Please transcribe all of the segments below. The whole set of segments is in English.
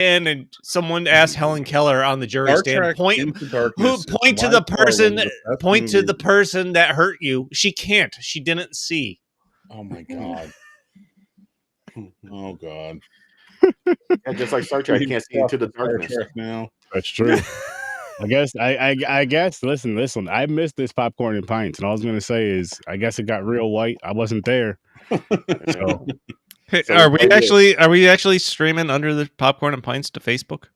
and someone asked Helen Keller on the jury Star stand, Trek point Into Darkness is to by the far person, one of the best point to movies. the person that hurt you. She can't. She didn't see. Oh my god. Oh god. Yeah, just like Star Trek, I can't see into the Star darkness. Trek now. That's true. I guess. Listen. I missed this popcorn and pints, and all I was gonna say is, I guess it got real white. I wasn't there. So Hey, So are we we played actually streaming Under the Popcorn and Pints to Facebook?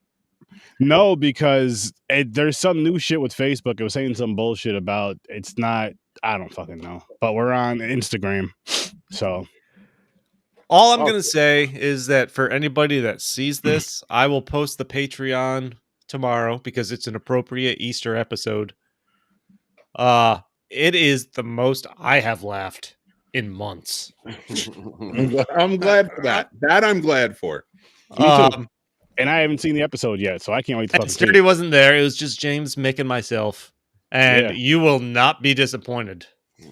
no, because there's some new shit with Facebook. It was saying some bullshit about it's not. I don't fucking know. But we're on Instagram, so All I'm Oh, gonna say is that for anybody that sees this, I will post the Patreon tomorrow because it's an appropriate Easter episode. It is the most I have laughed in months. I'm glad for that. That I'm glad for. me too. And I haven't seen the episode yet, so I can't wait to fucking see Sturdy it. wasn't there. It was just James, Mick, and myself, and Yeah. you will not be disappointed.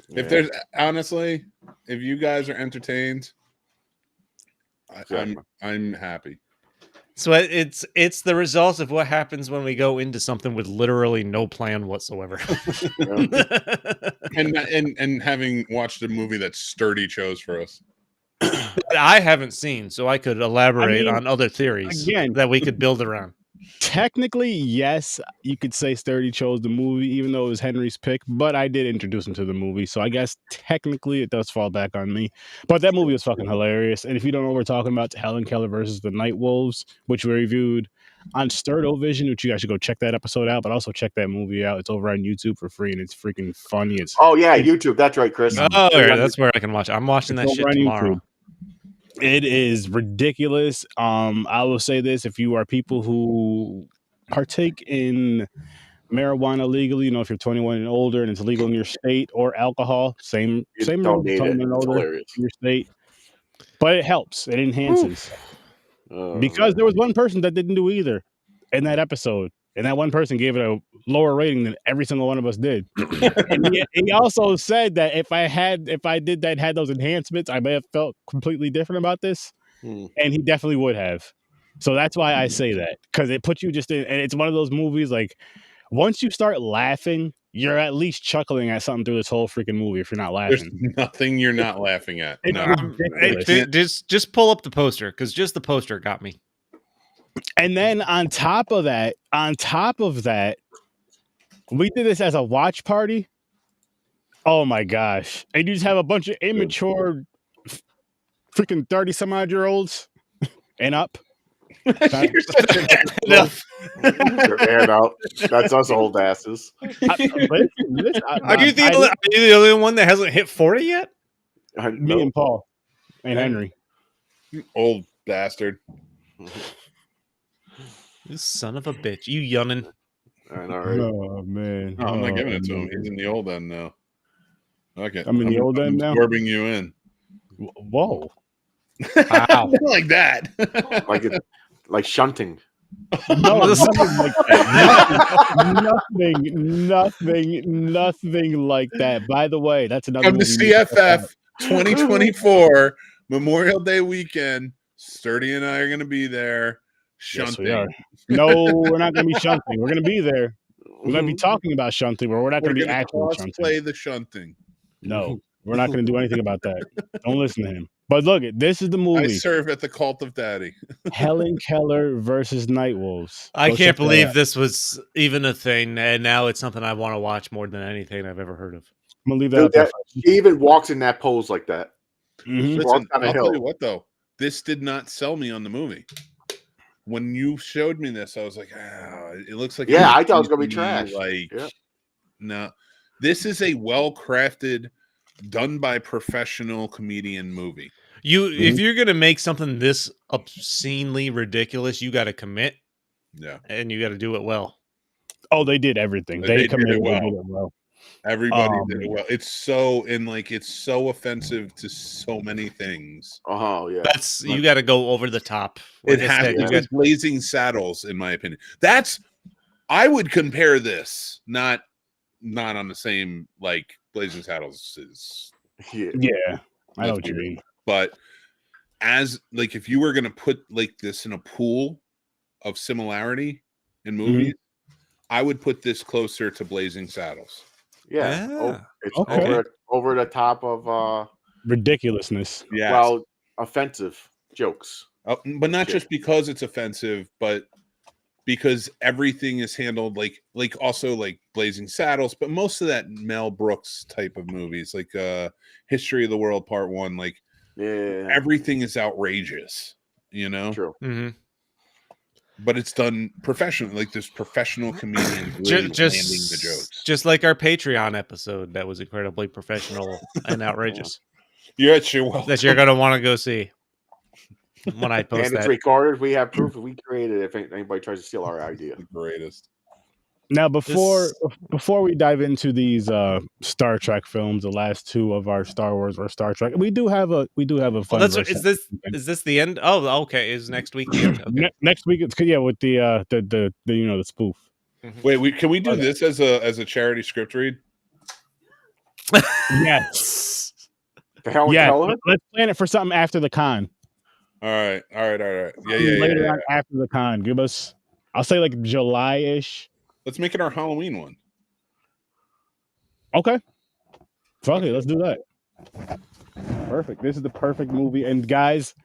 If there's honestly, if you guys are entertained, Exactly. I'm happy. So it's the result of what happens when we go into something with literally no plan whatsoever. And having watched a movie that Sturdy chose for us. That I haven't seen, so I could elaborate on other theories again- that we could build around. Technically, yes, you could say Sturdy chose the movie, even though it was Henry's pick, but I did introduce him to the movie, so I guess technically it does fall back on me. But that movie was fucking hilarious, and if you don't know what we're talking about, Helen Keller versus the Night Wolves, which we reviewed on Sturdovision, which you guys should go check that episode out, but also check that movie out. It's over on YouTube for free, and it's freaking funny. It's Oh yeah, YouTube. That's right, Chris. Oh, yeah, that's where I can watch. I'm watching that It's shit over on tomorrow. YouTube. It is ridiculous. I will say this: if you are people who partake in marijuana legally, if you're 21 and older and it's legal in your state, or alcohol, same don't rule, need 21 it. and It's older hilarious. in your state. But it helps. It enhances. Because there was one person that didn't do either in that episode, and that one person gave it a lower rating than every single one of us did. And he also said that if I had those enhancements, I may have felt completely different about this, and he definitely would have. So that's why I say that, because it puts you just in, and it's one of those movies like once you start laughing, you're at least chuckling at something through this whole freaking movie. If you're not There's laughing, nothing you're not laughing at. It's No. ridiculous. Just pull up the poster, because just the poster got me. And then on top of that, we did this as a watch party. Oh my gosh. And you just have a bunch of immature freaking 30 some odd year olds and up. You're aired out. That's us old asses. Are you the only one that hasn't hit 40 yet? Me and Paul and Henry. You old bastard. You son of a bitch. You yunnin'. All right. Oh man. No, I'm not giving it to him. He's in the old end now. Okay. I'm in the old end now? Absorbing you in. Whoa. Wow. Not like that. Like shunting. No, nothing like that. Nothing like that. By the way, that's another Come to CFF 2024 Memorial Day weekend. Sturdy and I are going to be there. Shunting. Yes, we are. No, we're not going to be shunting. We're going to be there. We're going to be talking about shunting, but we're not going to be actually shunting. Play the shunting. No, we're not going to do anything about that. Don't listen to him. But look, this is the movie. I serve at the Cult of Daddy. Helen Keller versus Night Wolves. I can't believe this was even a thing, and now it's something I want to watch more than anything I've ever heard of. I'm going to leave that Dude, up. he even walks in that pose like that. Mm-hmm. Listen, I'll tell you what, though. This did not sell me on the movie. When you showed me this, I was like, it looks like... Yeah, I thought it was going to be trash. No. This is a well-crafted, done by professional comedian movie. If you're gonna make something this obscenely ridiculous, you got to commit. Yeah, and you got to do it well. Oh, they did everything. They committed well. Everybody did it well. It's so offensive to so many things. Oh yeah, you got to go over the top. It has to be Blazing Saddles, in my opinion. I would compare this not on the same like Blazing Saddles is. Yeah, I know what you mean. But as like if you were gonna put like this in a pool similarity in movies, I would put this closer to Blazing Saddles. Yeah. Yeah. It's Okay. over the top of Ridiculousness. Yeah. well, offensive jokes. But not just because it's offensive, but because everything is handled like also like Blazing Saddles, but most of that Mel Brooks type of movies, like History of the World Part 1, like everything is outrageous, you know? True. Mm-hmm. But it's done professionally, like this professional comedian really landing the jokes. Just like our Patreon episode that was incredibly professional and outrageous. Yeah, sure. Well, That you're gonna want to go see when I post And it's that. recorded. We have proof that we created it if anybody tries to steal our idea. the greatest. Now, before we dive into these Star Trek films, the last two of our Star Wars or Star Trek, we do have a fun. Is this the end? Oh, okay. Is next week the end? Okay. Next week, it's with the spoof. Wait, can we do this as a charity script read? Yes. The hell, Yeah. Keller? Let's plan it for something after the con. All right. Yeah. Later on after the con, give us. I'll say like July-ish. Let's make it our Halloween one. Okay. Fuck it, let's do that. Perfect. This is the perfect movie. And guys,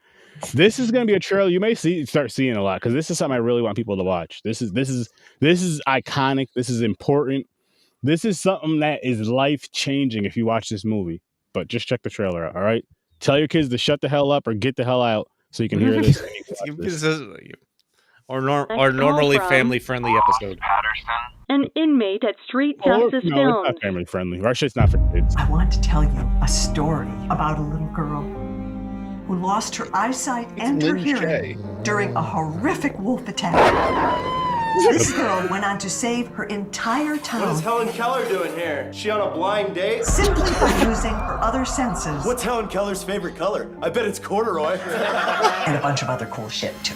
this is going to be a trailer you may start seeing a lot because this is something I really want people to watch. This is iconic. This is important. This is something that is life-changing if you watch this movie. But just check the trailer out, all right? Tell your kids to shut the hell up or get the hell out so you can hear this. Or normally family-friendly episode. An inmate at Street Justice No, Films. it's not family friendly. Our shit's not for kids. I want to tell you a story about a little girl who lost her eyesight and her hearing during a horrific wolf attack. This girl went on to save her entire town. What is Helen Keller doing here? She on a blind date? Simply by using her other senses. What's Helen Keller's favorite color? I bet it's corduroy. And a bunch of other cool shit, too.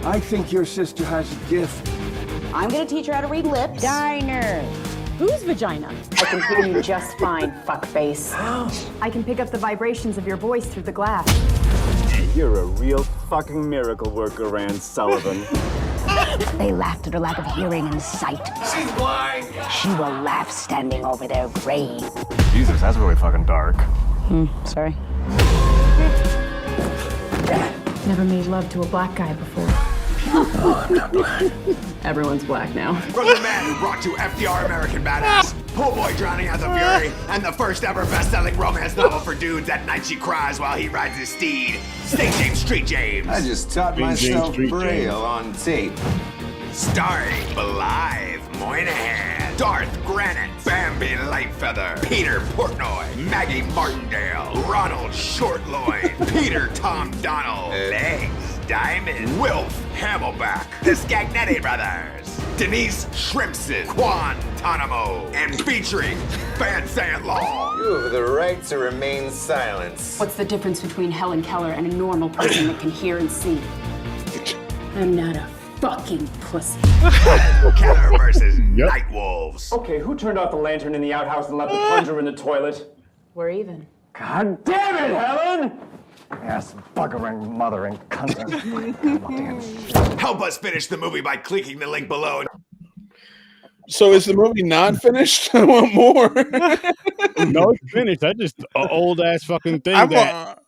I think your sister has a gift. I'm gonna teach her how to read lips. Diner. Whose vagina? I can hear you just fine, fuckface. I can pick up the vibrations of your voice through the glass. You're a real fucking miracle worker, Ann Sullivan. They laughed at her lack of hearing and sight. She's blind! She will laugh standing over their grave. Jesus, that's really fucking dark. Sorry. Never made love to a black guy before. Oh, I'm not black. Everyone's black now. From the man who brought you FDR American Badass, Poor Boy Drowning as a Fury, and the first ever best-selling romance novel for dudes. At night she cries while he rides his steed. Stay James Street James. I just taught myself Braille on tape. Starring Blythe Moynihan, Darth Granite, Bambi Lightfeather, Peter Portnoy, Maggie Martindale, Ronald Shortloin, Peter Tom Donnell, Legs Diamond, Wilf Hamelback, the Scagnetti Brothers, Denise Shrimpson, Guantanamo, and featuring Van Sant Law. You have the right to remain silent. What's the difference between Helen Keller and a normal person that can hear and see? I'm not a fucking pussy. Keller versus Night Wolves. Okay, who turned off the lantern in the outhouse and left the plunger in the toilet? We're even. God damn it, Helen! Ass buggering mothering cunt. Help us finish the movie by clicking the link below. So is the movie not finished? I want more. No, it's finished. That's just an old ass fucking thing.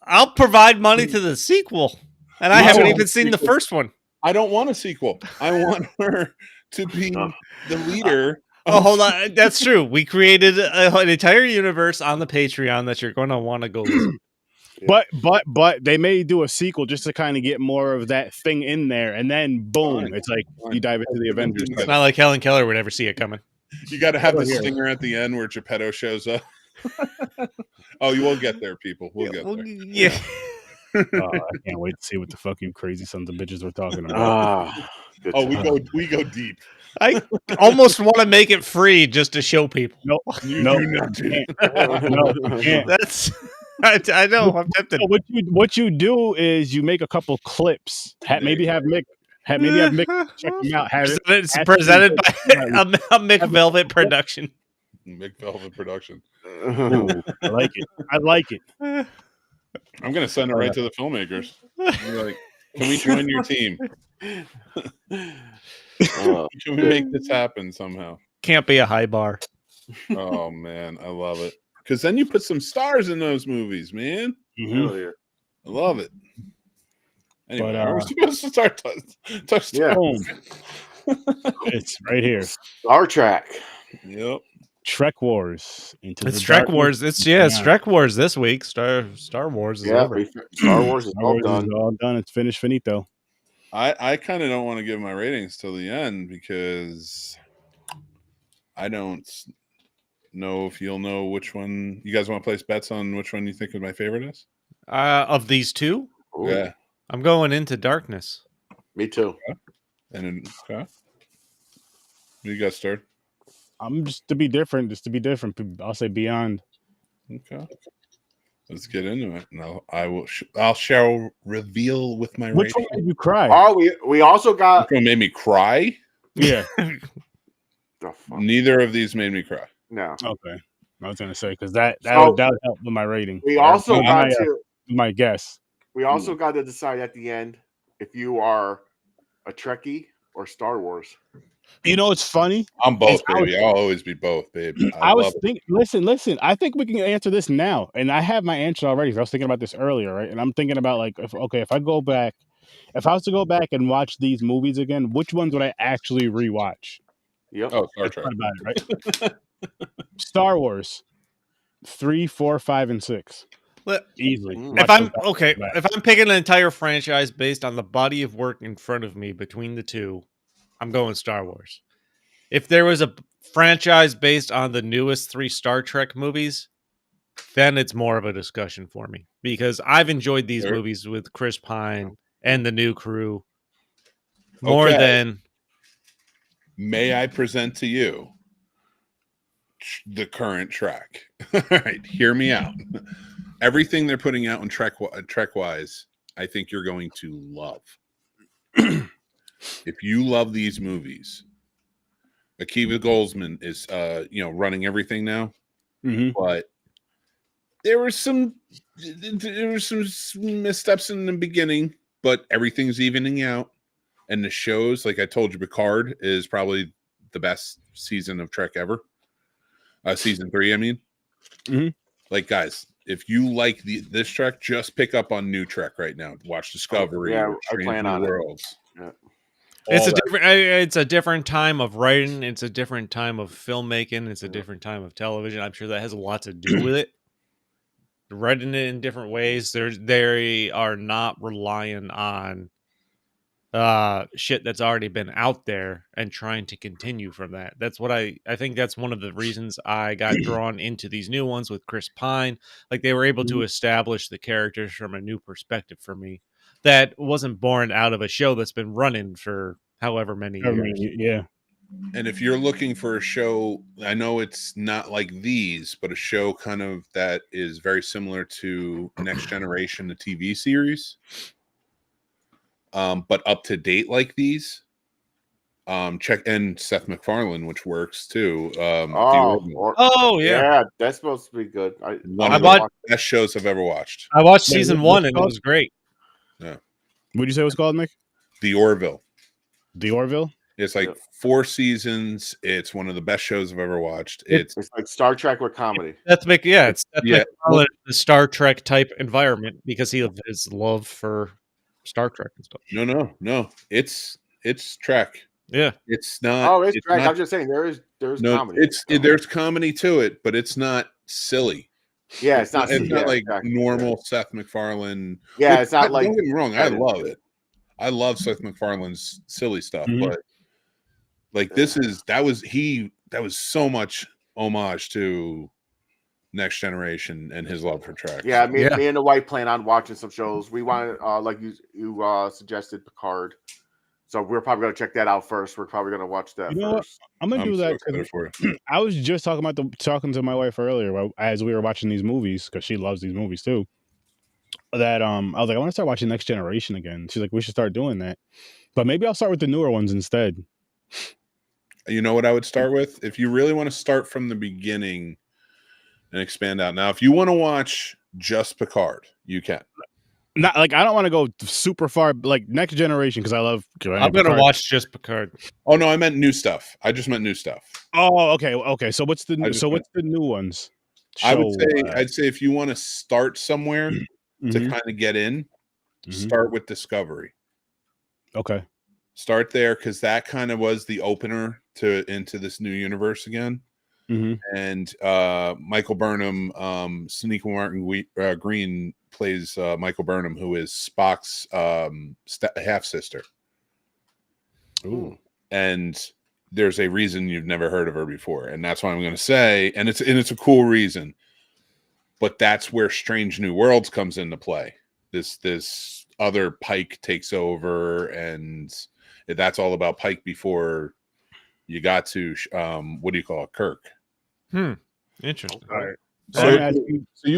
I'll provide money to the sequel, and I haven't even seen the first one. I don't want a sequel. I want her to be the leader. Oh, hold on. That's true. We created an entire universe on the Patreon that you're going to want to go listen. But they may do a sequel just to kind of get more of that thing in there, and then boom, it's like you dive into the Avengers. It's not like Helen Keller would ever see it coming. You got to have the stinger at the end where Geppetto shows up. Oh, you will get there, people. We'll get there. Yeah. I can't wait to see what the fucking crazy sons of bitches we're talking about. We go deep. I almost want to make it free just to show people. No, You do not do. you can't. That's. I know. I'm tempted. So what you do is you make a couple clips. Maybe have Mick check them out. It's presented by a Mick Velvet production. Mick Velvet production. Ooh, I like it. I'm gonna send it right to the filmmakers. Be like, Can we join your team? Can we make this happen somehow? Can't be a high bar. Oh man, I love it. Because then you put some stars in those movies, man. Hell yeah. I love it. Anyway, But, we're supposed to start touch. Yeah. Boom. It's right here. Star Trek. Yep. Trek Wars. Into It's the Trek Darkness. Wars. It's Trek Wars this week. Star Wars is Yeah, over. Star Wars is Star all Wars done. is all done. It's finished, finito. I kind of don't want to give my ratings till the end because I don't know if you'll know which one. You guys want to place bets on which one you think my favorite is? Of these two, Ooh, Yeah. I'm going Into Darkness. me too. And then, okay. You got started. I'm just to be different. I'll say Beyond. Okay. Let's get into it. And I shall reveal with my Which one rating. made you cry? Oh, we also got Which one made me cry? Yeah. the fuck? Neither of these made me cry. No. Okay. I was gonna say because that So- would help with my rating. We also Or got to my guess. we also got to decide at the end if you are a Trekkie or Star Wars. You know, it's funny. I'm both, It's- baby. I'll always be both, babe. I was love it. thinking. Listen. I think we can answer this now, and I have my answer already. 'Cause I was thinking about this earlier, right? And I'm thinking about like, if I go back, if I was to go back and watch these movies again, which ones would I actually rewatch? Yep. Oh, Star Trek. Thought about it, right? Star Wars, 3, 4, 5, and 6. Let- Easily. Mm. If Watch I'm those back okay, to back. if I'm picking an entire franchise based on the body of work in front of me between the two, I'm going Star Wars. If there was a franchise based on the newest 3 Star Trek movies, then it's more of a discussion for me because I've enjoyed these Sure. movies with Chris Pine and the new crew more Okay. than May I present to you the current Trek? All right, hear me out. Everything they're putting out in Trek-wise, I think you're going to love. If you love these movies, Akiva Goldsman is running everything now, but there were some missteps in the beginning, but everything's evening out. And the shows, like I told you, Picard is probably the best season of Trek ever. Season 3, I mean. Mhm. Like, guys, if you like this Trek, just pick up on new Trek right now. Watch Discovery. Yeah, or I Strange plan New on it. Worlds. Yeah. it's a different time of writing, it's a different time of filmmaking, it's a different time of television. I'm sure that has a lot to do with it. Writing it in different ways. They are not relying on shit that's already been out there and trying to continue from that. That's what I think that's one of the reasons I got drawn into these new ones with Chris Pine. Like they were able to establish the characters from a new perspective for me that wasn't born out of a show that's been running for however many years. Yeah. And if you're looking for a show, I know it's not like these, but a show kind of that is very similar to Next Generation, the TV series, but up to date like these. Check and Seth MacFarlane, which works too. Yeah, that's supposed to be good. One of the best shows I've ever watched. I watched season 1 and it was great. Yeah. What did you say it was called, Nick? The Orville. The Orville? It's like 4 seasons. It's one of the best shows I've ever watched. It's like Star Trek with comedy. It's the Star Trek type environment because he has his love for Star Trek and stuff. No. It's Trek. Yeah. It's not. Oh, it's Trek. not, I'm just saying there's comedy. There's comedy to it, but it's not silly. Yeah, it's not. It's not like exactly. normal Seth MacFarlane. Yeah, it's not like. Don't get me wrong. I love it. I love Seth MacFarlane's silly stuff, but like that was so much homage to Next Generation and his love for Trek. Yeah, me and the wife plan on watching some shows. We wanted, like you suggested, Picard. So we're probably going to check that out first. We're probably going to watch that You know first. What? I'm gonna do that. So for you. I was just talking to my wife earlier as we were watching these movies because she loves these movies too. That I was like, I want to start watching Next Generation again. She's like, we should start doing that, but maybe I'll start with the newer ones instead. You know what I would start with? If you really want to start from the beginning and expand out. Now, if you want to watch just Picard, you can. Not like I don't want to go super far, like Next Generation, because I love. I'm gonna watch just Picard. Oh no, I meant new stuff. I just meant new stuff. Oh, okay. So what's the new ones? I would say I'd say if you want to start somewhere to kind of get in, start with Discovery. Okay. Start there because that kind of was the opener into this new universe again. And Michael Burnham, Sonequa Martin Green plays Michael Burnham, who is Spock's half sister. Ooh. And there's a reason you've never heard of her before, and that's what I'm going to say. And it's a cool reason, but that's where Strange New Worlds comes into play. This other Pike takes over, and that's all about Pike before you got to what do you call it, Kirk? Interesting. All right. So I'm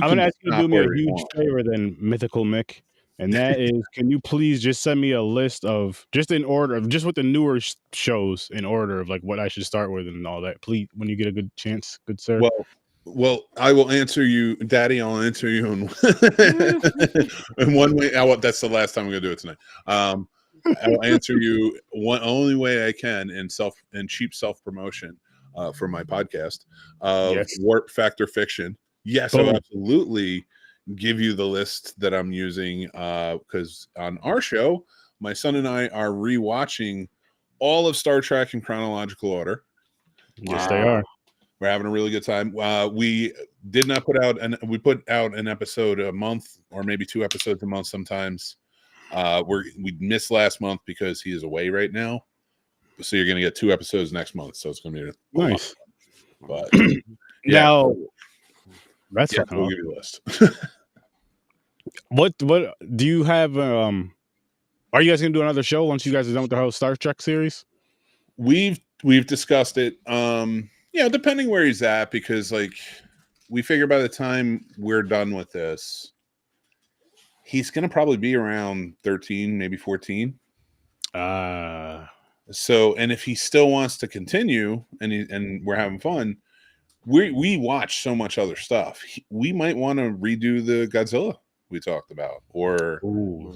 going to ask you to do me a huge favor then, Mythical Mick. And that is, can you please just send me a list of, just in order of, just with the newer shows in order of like what I should start with and all that, please, when you get a good chance, good sir. Well, I will answer you, Daddy. I'll answer you in one way. That's the last time I'm going to do it tonight. I will answer you only way I can in cheap self promotion for my podcast of Warp Factor Fiction. Yes, I'll absolutely give you the list that I'm using because on our show, my son and I are rewatching all of Star Trek in chronological order. Yes, they are. We're having a really good time. We did not put out we put out an episode a month or maybe 2 episodes a month sometimes. We missed last month because he is away right now. So you're going to get 2 episodes next month. So it's going to be nice. But now that's we'll give you a list. What do you have? Are you guys going to do another show once you guys are done with the whole Star Trek series? We've discussed it. Depending where he's at, because like we figure by the time we're done with this, he's going to probably be around 13, maybe 14. So, and if he still wants to continue and we're having fun, we watch so much other stuff. We might want to redo the Godzilla we talked about, or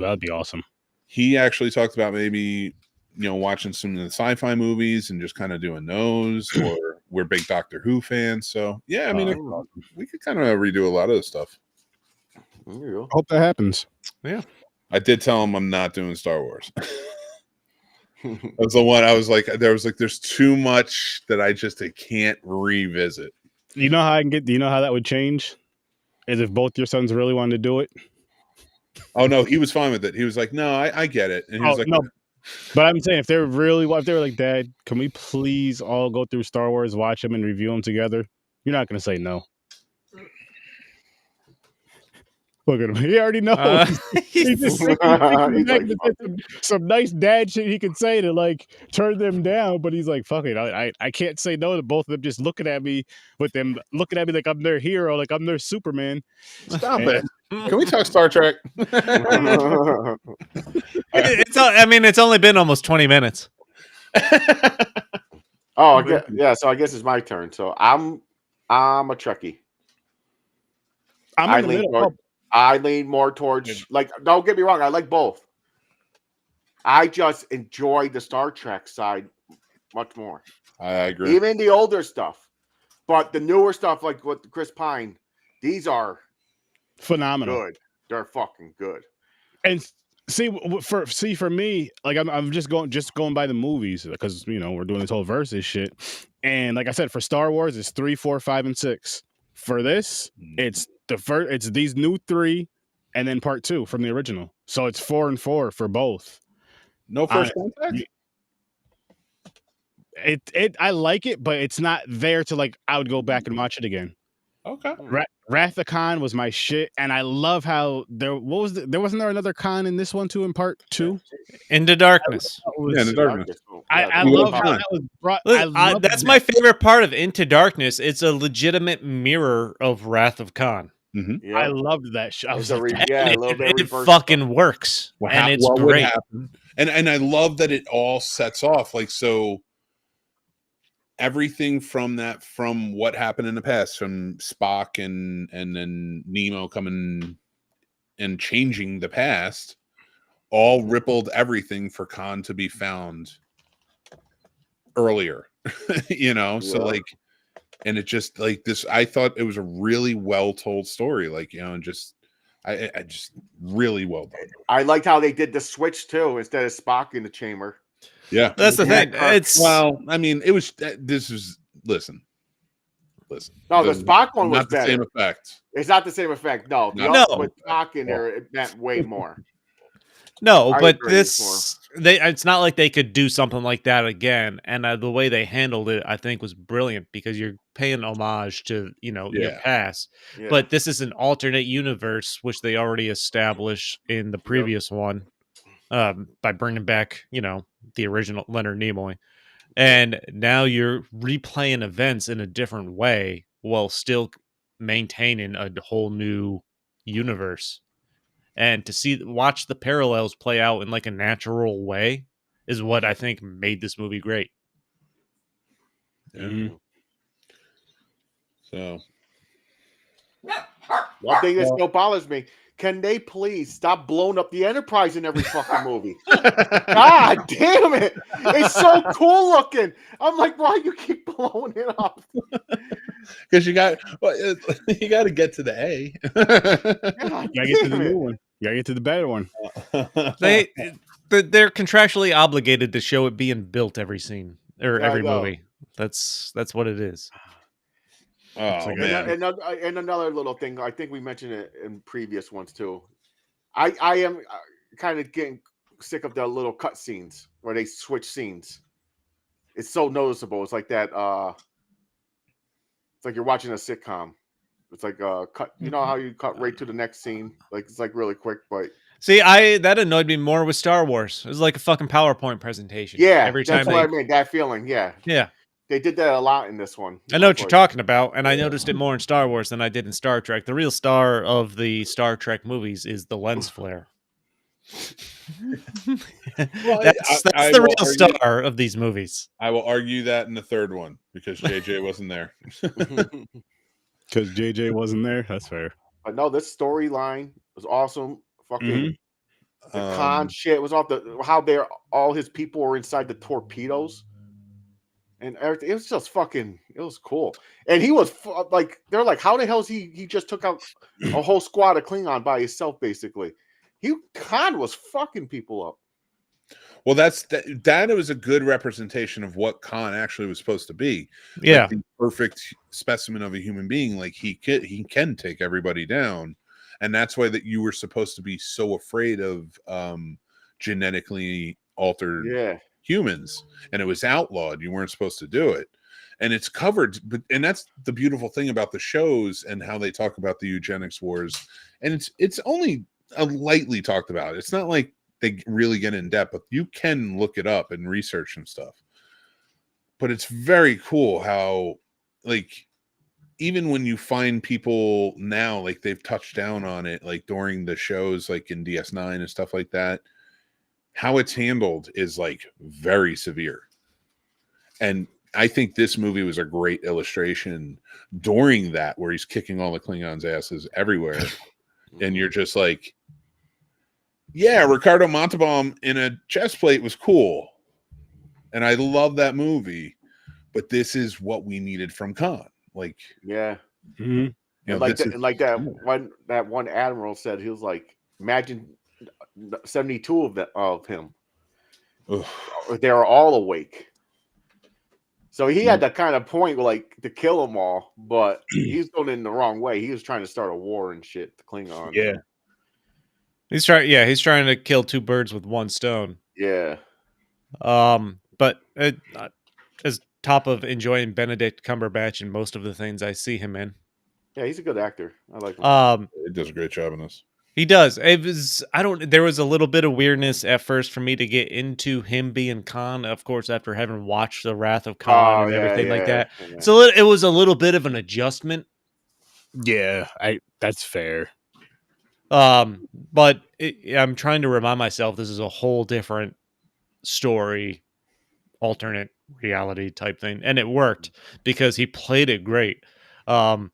that'd be awesome. He actually talked about maybe, watching some of the sci-fi movies and just kind of doing those, or we're big Doctor Who fans. So yeah, I mean, we could kind of redo a lot of this stuff. Hope that happens. Yeah. I did tell him I'm not doing Star Wars. That's the one I was like, there's too much that I can't revisit. You know how I can get, do you know how that would change? Is if both your sons really wanted to do it. Oh no, he was fine with it. He was like, no, I get it. And he was like, no. But I'm saying if they were like, Dad, can we please all go through Star Wars, watch them and review them together? You're not going to say no. Look at him. He already knows. He's just some nice dad shit he could say to like turn them down, but he's like, fuck it. I can't say no to both of them just looking at me with them looking at me like I'm their hero, like I'm their Superman. Stop it. Can we talk Star Trek? It's only been almost 20 minutes. Yeah, so I guess it's my turn. So I'm a Trekkie. I lean more towards, like, don't get me wrong, I like both. I just enjoy the Star Trek side much more. I agree. Even the older stuff. But the newer stuff, like with Chris Pine, these are phenomenal. Good. They're fucking good. And for me, like I'm just going by the movies because we're doing this whole versus shit. And like I said, for Star Wars, it's 3, 4, 5, and 6. For this, it's the first. It's these new 3, and then part 2 from the original. So it's 4 and 4 for both. No First Contact. I like it, but it's not there to like. I would go back and watch it again. Okay. Wrath of Khan was my shit, and I love how there wasn't there another Khan in this one too in part 2? Into Darkness. Into Darkness. I love how that was brought. That's my favorite part of Into Darkness. It's a legitimate mirror of Wrath of Khan. Mm-hmm. Yeah. I loved that show. It fucking works, and it's great. And I love that it all sets off like so. Everything from what happened in the past, from Spock and then Nemo coming and changing the past all rippled everything for Khan to be found earlier. So like, and it just like this, I thought it was a really well told story, like, and just I just really well done. I liked how they did the switch too, instead of Spock in the chamber. Yeah, that's the thing. It's I mean, it was listen. No, the Spock one was not the better. same effect. It's not the same effect. No, with Spock in there, it meant way more. No, but it's not like they could do something like that again. And the way they handled it, I think, was brilliant, because you're paying homage to, your past. Yeah. But this is an alternate universe, which they already established in the previous one, by bringing back, the original Leonard Nimoy. And now you're replaying events in a different way while still maintaining a whole new universe. And to watch the parallels play out in like a natural way is what I think made this movie great. Yeah. So one thing that still bothers me: can they please stop blowing up the Enterprise in every fucking movie? God damn it! It's so cool looking. I'm like, why you keep blowing it up? Because you got to get to the A. You gotta get to the new one. You gotta get to the better one. They're contractually obligated to show it being built every scene or every movie. That's what it is. Oh man! And another little thing, I think we mentioned it in previous ones too. I am kind of getting sick of the little cut scenes where they switch scenes. It's so noticeable. It's like that. It's like you're watching a sitcom. It's like cut. You know how you cut right to the next scene? Like it's like really quick, but. See, that annoyed me more with Star Wars. It was like a fucking PowerPoint presentation. Yeah, every time that's what I mean. That feeling, yeah. They did that a lot in this one. I know what you're talking about, and I noticed it more in Star Wars than I did in Star Trek. The real star of the Star Trek movies is the lens flare. That's the real star of these movies. I will argue that in the third one because JJ wasn't there. Because JJ wasn't there. That's fair. But no, this storyline was awesome. Fucking the Khan shit was off how all his people were inside the torpedoes. And everything, it was just fucking, it was cool. And he was like, they're like, how the hell is he just took out a whole squad of Klingon by himself, basically. Khan was fucking people up. Well, that was a good representation of what Khan actually was supposed to be. Yeah. Like the perfect specimen of a human being. Like he can take everybody down. And that's why that you were supposed to be so afraid of genetically altered humans, and it was outlawed. You weren't supposed to do it, and it's covered. And that's the beautiful thing about the shows and how they talk about the eugenics wars. And it's only lightly talked about. It's not like they really get in depth, but you can look it up and research some stuff. But it's very cool how, like, even when you find people now, like they've touched down on it, like during the shows, like in DS9 and stuff like that. How it's handled is like very severe. And I think this movie was a great illustration during that, where he's kicking all the Klingons' asses everywhere. And you're just like, yeah, Ricardo Montalban in a chest plate was cool. And I love that movie, but this is what we needed from Khan. Like, yeah. You know, that one admiral said, he was like, imagine 72 of him. They were all awake. So he had that kind of point, like, to kill them all, but he's going in the wrong way. He was trying to start a war and shit, the Klingons. Yeah. He's trying to kill two birds with one stone. Yeah. But as top of enjoying Benedict Cumberbatch in most of the things I see him in. Yeah, he's a good actor. I like him. He does a great job in this. He does. There was a little bit of weirdness at first for me to get into him being Khan, of course, after having watched The Wrath of Khan and everything like that. Yeah. So it was a little bit of an adjustment. Yeah, that's fair. But I'm trying to remind myself this is a whole different story, alternate reality type thing. And it worked because he played it great. Kicking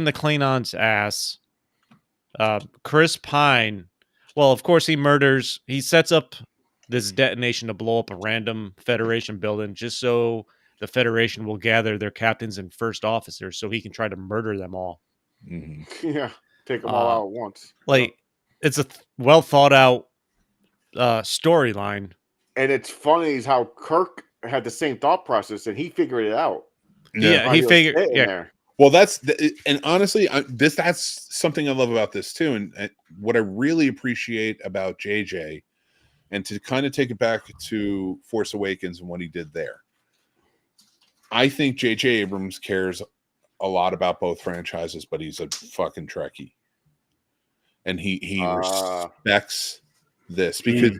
the Klingons' ass Chris Pine. Well, of course, he sets up this detonation to blow up a random Federation building just so the Federation will gather their captains and first officers so he can try to murder them all. Yeah, take them all out at once. Like, it's a well thought out storyline. And it's funny is how Kirk had the same thought process and he figured it out. Yeah, he figured. Yeah. There. Well, and honestly, that's something I love about this too, and what I really appreciate about JJ, and to kind of take it back to Force Awakens and what he did there. I think JJ Abrams cares a lot about both franchises, but he's a fucking Trekkie, and he respects this because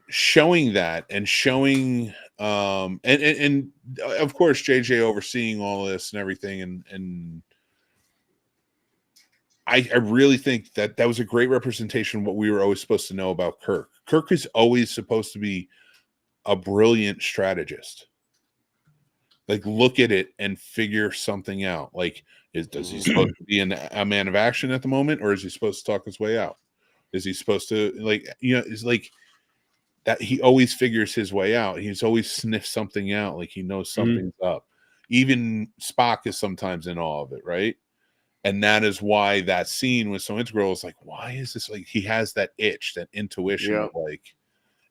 showing that and showing and of course JJ overseeing all this and everything and I really think that was a great representation of what we were always supposed to know about Kirk. Kirk is always supposed to be a brilliant strategist. Like, look at it and figure something out. Like, does he supposed to be a man of action at the moment, or is he supposed to talk his way out? Is he supposed to, like, it's like that he always figures his way out. He's always sniffed something out, like he knows something's up. Even Spock is sometimes in awe of it, right? And that is why that scene was so integral. It's like, why is this, like, he has that itch, that intuition of, like,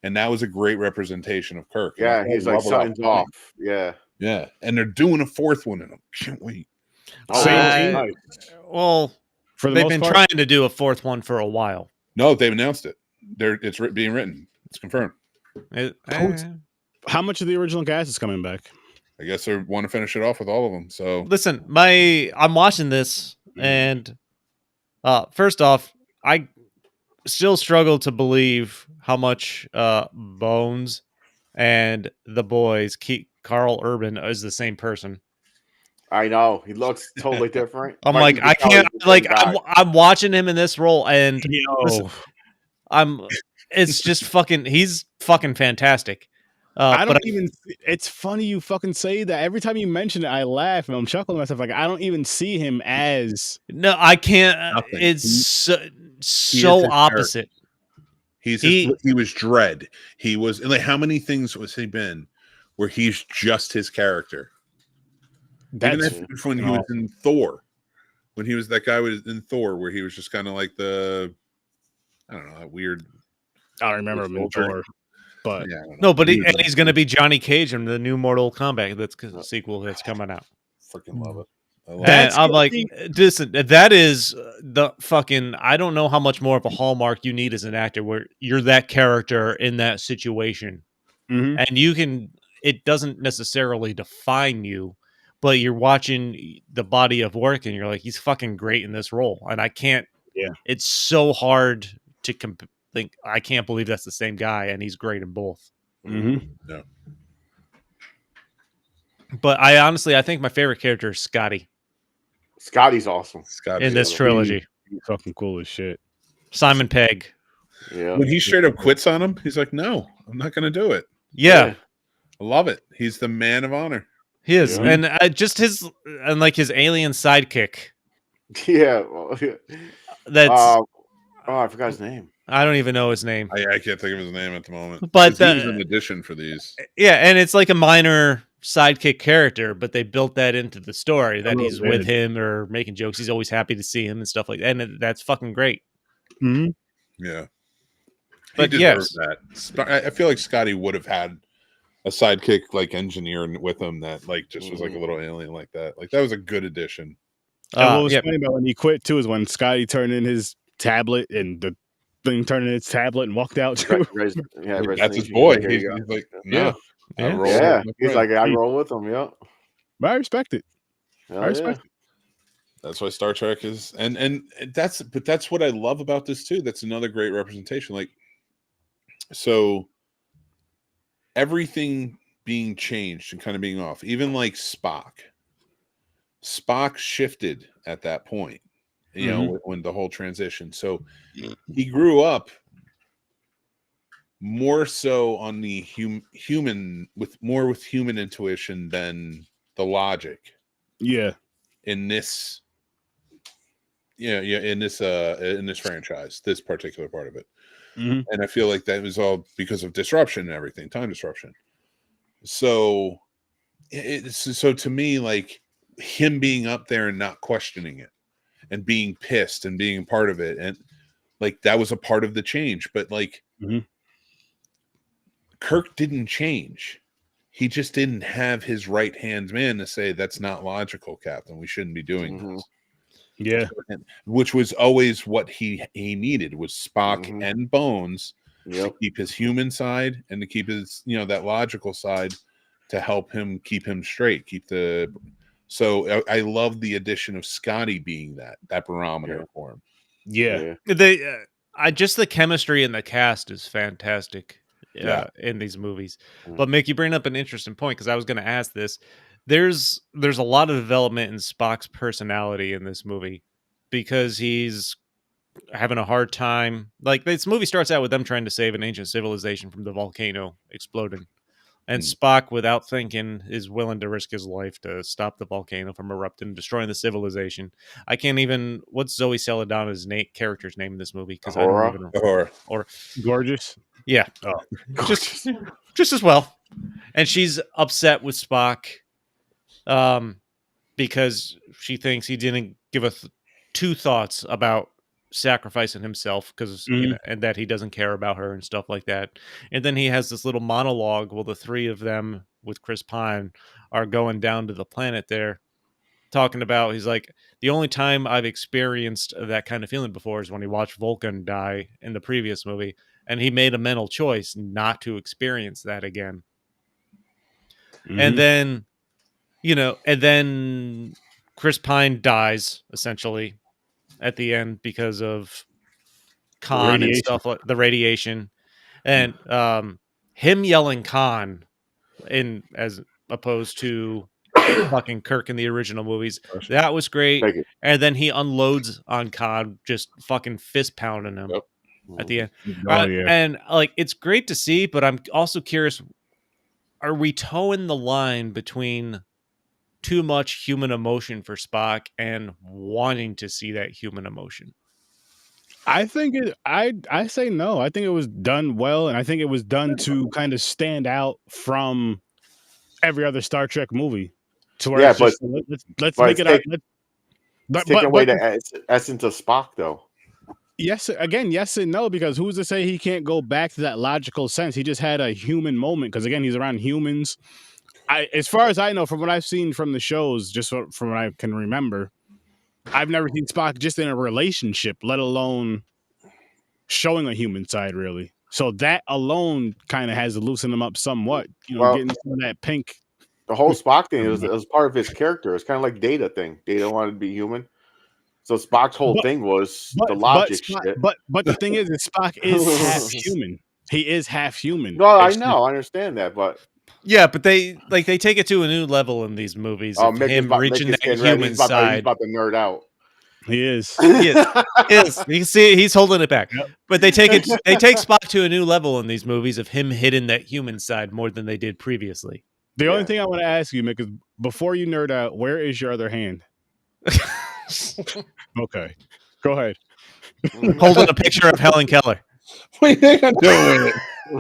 and that was a great representation of Kirk. Yeah, he's like, something's off. Yeah. Yeah. And they're doing a fourth one, and I can't wait. Nice. Well, they've been trying to do a fourth one for a while. No, they've announced it. It's being written. It's confirmed. How much of the original cast is coming back? I guess they want to finish it off with all of them. So listen, I'm watching this, and first off, I still struggle to believe how much Bones and the boys, Carl Urban, is the same person. I know, he looks totally different. I'm like, I can't, like, I'm watching him in this role, and listen, it's just fucking, he's fucking fantastic. I don't even. It's funny you fucking say that. Every time you mention it, I laugh and I'm chuckling to myself. Like, I don't even see him as. No, I can't. Nothing. It's so opposite. He was Dread. He was, like, how many things was he been where he's just his character? That's when he was in Thor. When he was that guy was in Thor, where he was just kind of like the, I don't know, that weird. I don't remember him in Thor. But no, but he's going to be Johnny Cage in the new Mortal Kombat sequel that's coming out. Freaking love it. I'm like, listen, that is the fucking. I don't know how much more of a hallmark you need as an actor, where you're that character in that situation, and you can. It doesn't necessarily define you, but you're watching the body of work, and you're like, he's fucking great in this role, and I can't. Yeah, it's so hard to think I can't believe that's the same guy, and he's great in both. Yeah. But I think my favorite character is Scotty. Scotty's awesome. In this trilogy. He's fucking cool as shit. Simon Pegg. Yeah. When he straight up quits on him, he's like, no, I'm not going to do it. Yeah. I love it. He's the man of honor. He is. Yeah. And just his alien sidekick. Yeah. That's I forgot his name. I don't even know his name. I can't think of his name at the moment. But he was an addition for these. Yeah, and it's like a minor sidekick character, but they built that into the story that he's with him or making jokes. He's always happy to see him and stuff like that. And that's fucking great. Yeah. But yes, that. I feel like Scotty would have had a sidekick like engineer with him that like just was like a little alien like that. Like that was a good addition. And what was funny about when he quit too is when Scotty turned in his tablet and the thing turned in its tablet and walked out too. That's his boy. He's like, no. He's like, I roll with him. Yeah, but I respect it. I respect it. That's why Star Trek is, and that's what I love about this too. That's another great representation. Like, so everything being changed and kind of being off, even like Spock shifted at that point. You know, when the whole transition. So he grew up more so on the human with human intuition than the logic. Yeah. In this in this franchise, this particular part of it. Mhm. And I feel like that was all because of disruption and everything, time disruption. So so to me, like him being up there and not questioning it and being pissed and being part of it, and like that was a part of the change. But like Kirk didn't change. He just didn't have his right hand man to say, that's not logical, Captain. We shouldn't be doing this. Yeah. Which was always what he needed, was Spock and Bones to keep his human side and to keep his, that logical side, to help him keep him straight, so I love the addition of Scotty being that barometer for him. Yeah. Just the chemistry in the cast is fantastic in these movies. But Mick, you bring up an interesting point, because I was going to ask this. There's a lot of development in Spock's personality in this movie, because he's having a hard time. Like, this movie starts out with them trying to save an ancient civilization from the volcano exploding. And Spock, without thinking, is willing to risk his life to stop the volcano from erupting and destroying the civilization. I can't even... What's Zoe Saldana's character's name in this movie? Because I don't even know. Or Gorgeous? Yeah. Oh. Just as well. And she's upset with Spock because she thinks he didn't give us two thoughts about sacrificing himself, because and that he doesn't care about her and stuff like that. And then he has this little monologue while the three of them with Chris Pine are going down to the planet there, talking about, he's like, the only time I've experienced that kind of feeling before is when he watched Vulcan die in the previous movie, and he made a mental choice not to experience that again. And then Chris Pine dies essentially at the end because of Khan and stuff, like the radiation, and him yelling Khan as opposed to fucking Kirk in the original movies. That was great. And then he unloads on Khan, just fucking fist pounding him at the end. And like, it's great to see, but I'm also curious, are we towing the line between too much human emotion for Spock and wanting to see that human emotion? I think I say no. I think it was done well, and I think it was done to kind of stand out from every other Star Trek movie. To where let's make it up. Let's take away the essence of Spock, though. Yes and no, because who's to say he can't go back to that logical sense? He just had a human moment, because again, he's around humans. As far as I know, from what I've seen from the shows, just from what I can remember, I've never seen Spock just in a relationship, let alone showing a human side, really. So that alone kind of has to loosen him up somewhat. Getting some of that pink. The whole Spock thing was part of his character. It's kind of like Data thing. Data wanted to be human. So Spock's whole thing was the logic shit. But the thing is Spock is half human. He is half human. No, I know. I understand that, but... Yeah, but they take it to a new level in these movies. Him reaching that human side. He's about to nerd out. He is. He is. You can see he's holding it back. Yep. But they take Spock to a new level in these movies of him hitting that human side more than they did previously. The only thing I want to ask you, Mick, is before you nerd out, where is your other hand? Okay, go ahead. Holding a picture of Helen Keller. What do you think I'm doing with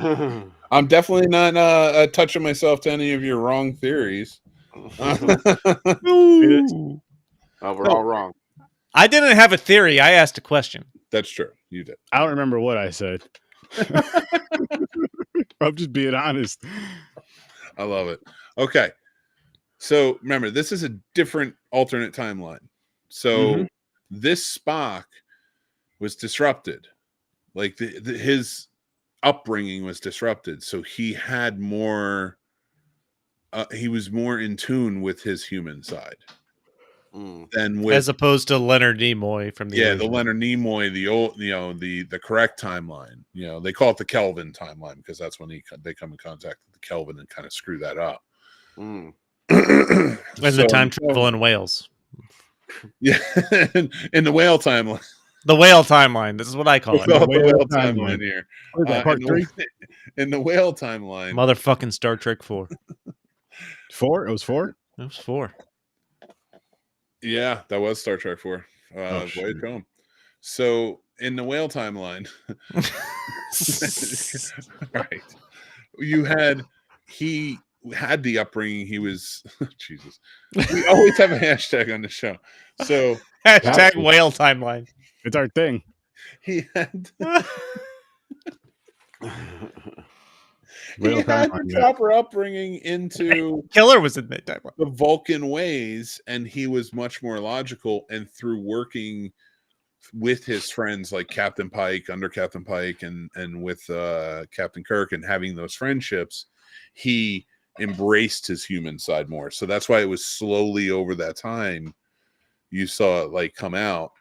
it? I'm definitely not touching myself to any of your wrong theories. We're all wrong. I didn't have a theory. I asked a question. That's true. You did. I don't remember what I said. I'm just being honest. I love it. Okay. So remember, this is a different alternate timeline. So this Spock was disrupted. Like his upbringing was disrupted. So he had more, he was more in tune with his human side. Than with, as opposed to Leonard Nimoy from the the Leonard Nimoy, the old, the correct timeline. They call it the Kelvin timeline because that's when they come in contact with the Kelvin and kind of screw that up. And the time travel in Wales. Yeah, in the whale timeline. The whale timeline. This is what I call it. The whale timeline here. What is that, part 3? In the whale timeline. Motherfucking Star Trek 4. 4? It was 4? It was 4. Yeah, that was Star Trek 4. Voyage home. So in the whale timeline, right? He had the upbringing. He was Jesus. We always have a hashtag on the show. So hashtag whale timeline. It's our thing. He had. He had the proper upbringing into Killer was in that timeline. The Vulcan ways, and he was much more logical. And through working with his friends like Captain Pike, under Captain Pike, and with Captain Kirk, and having those friendships, he embraced his human side more. So that's why it was slowly over that time you saw it like come out.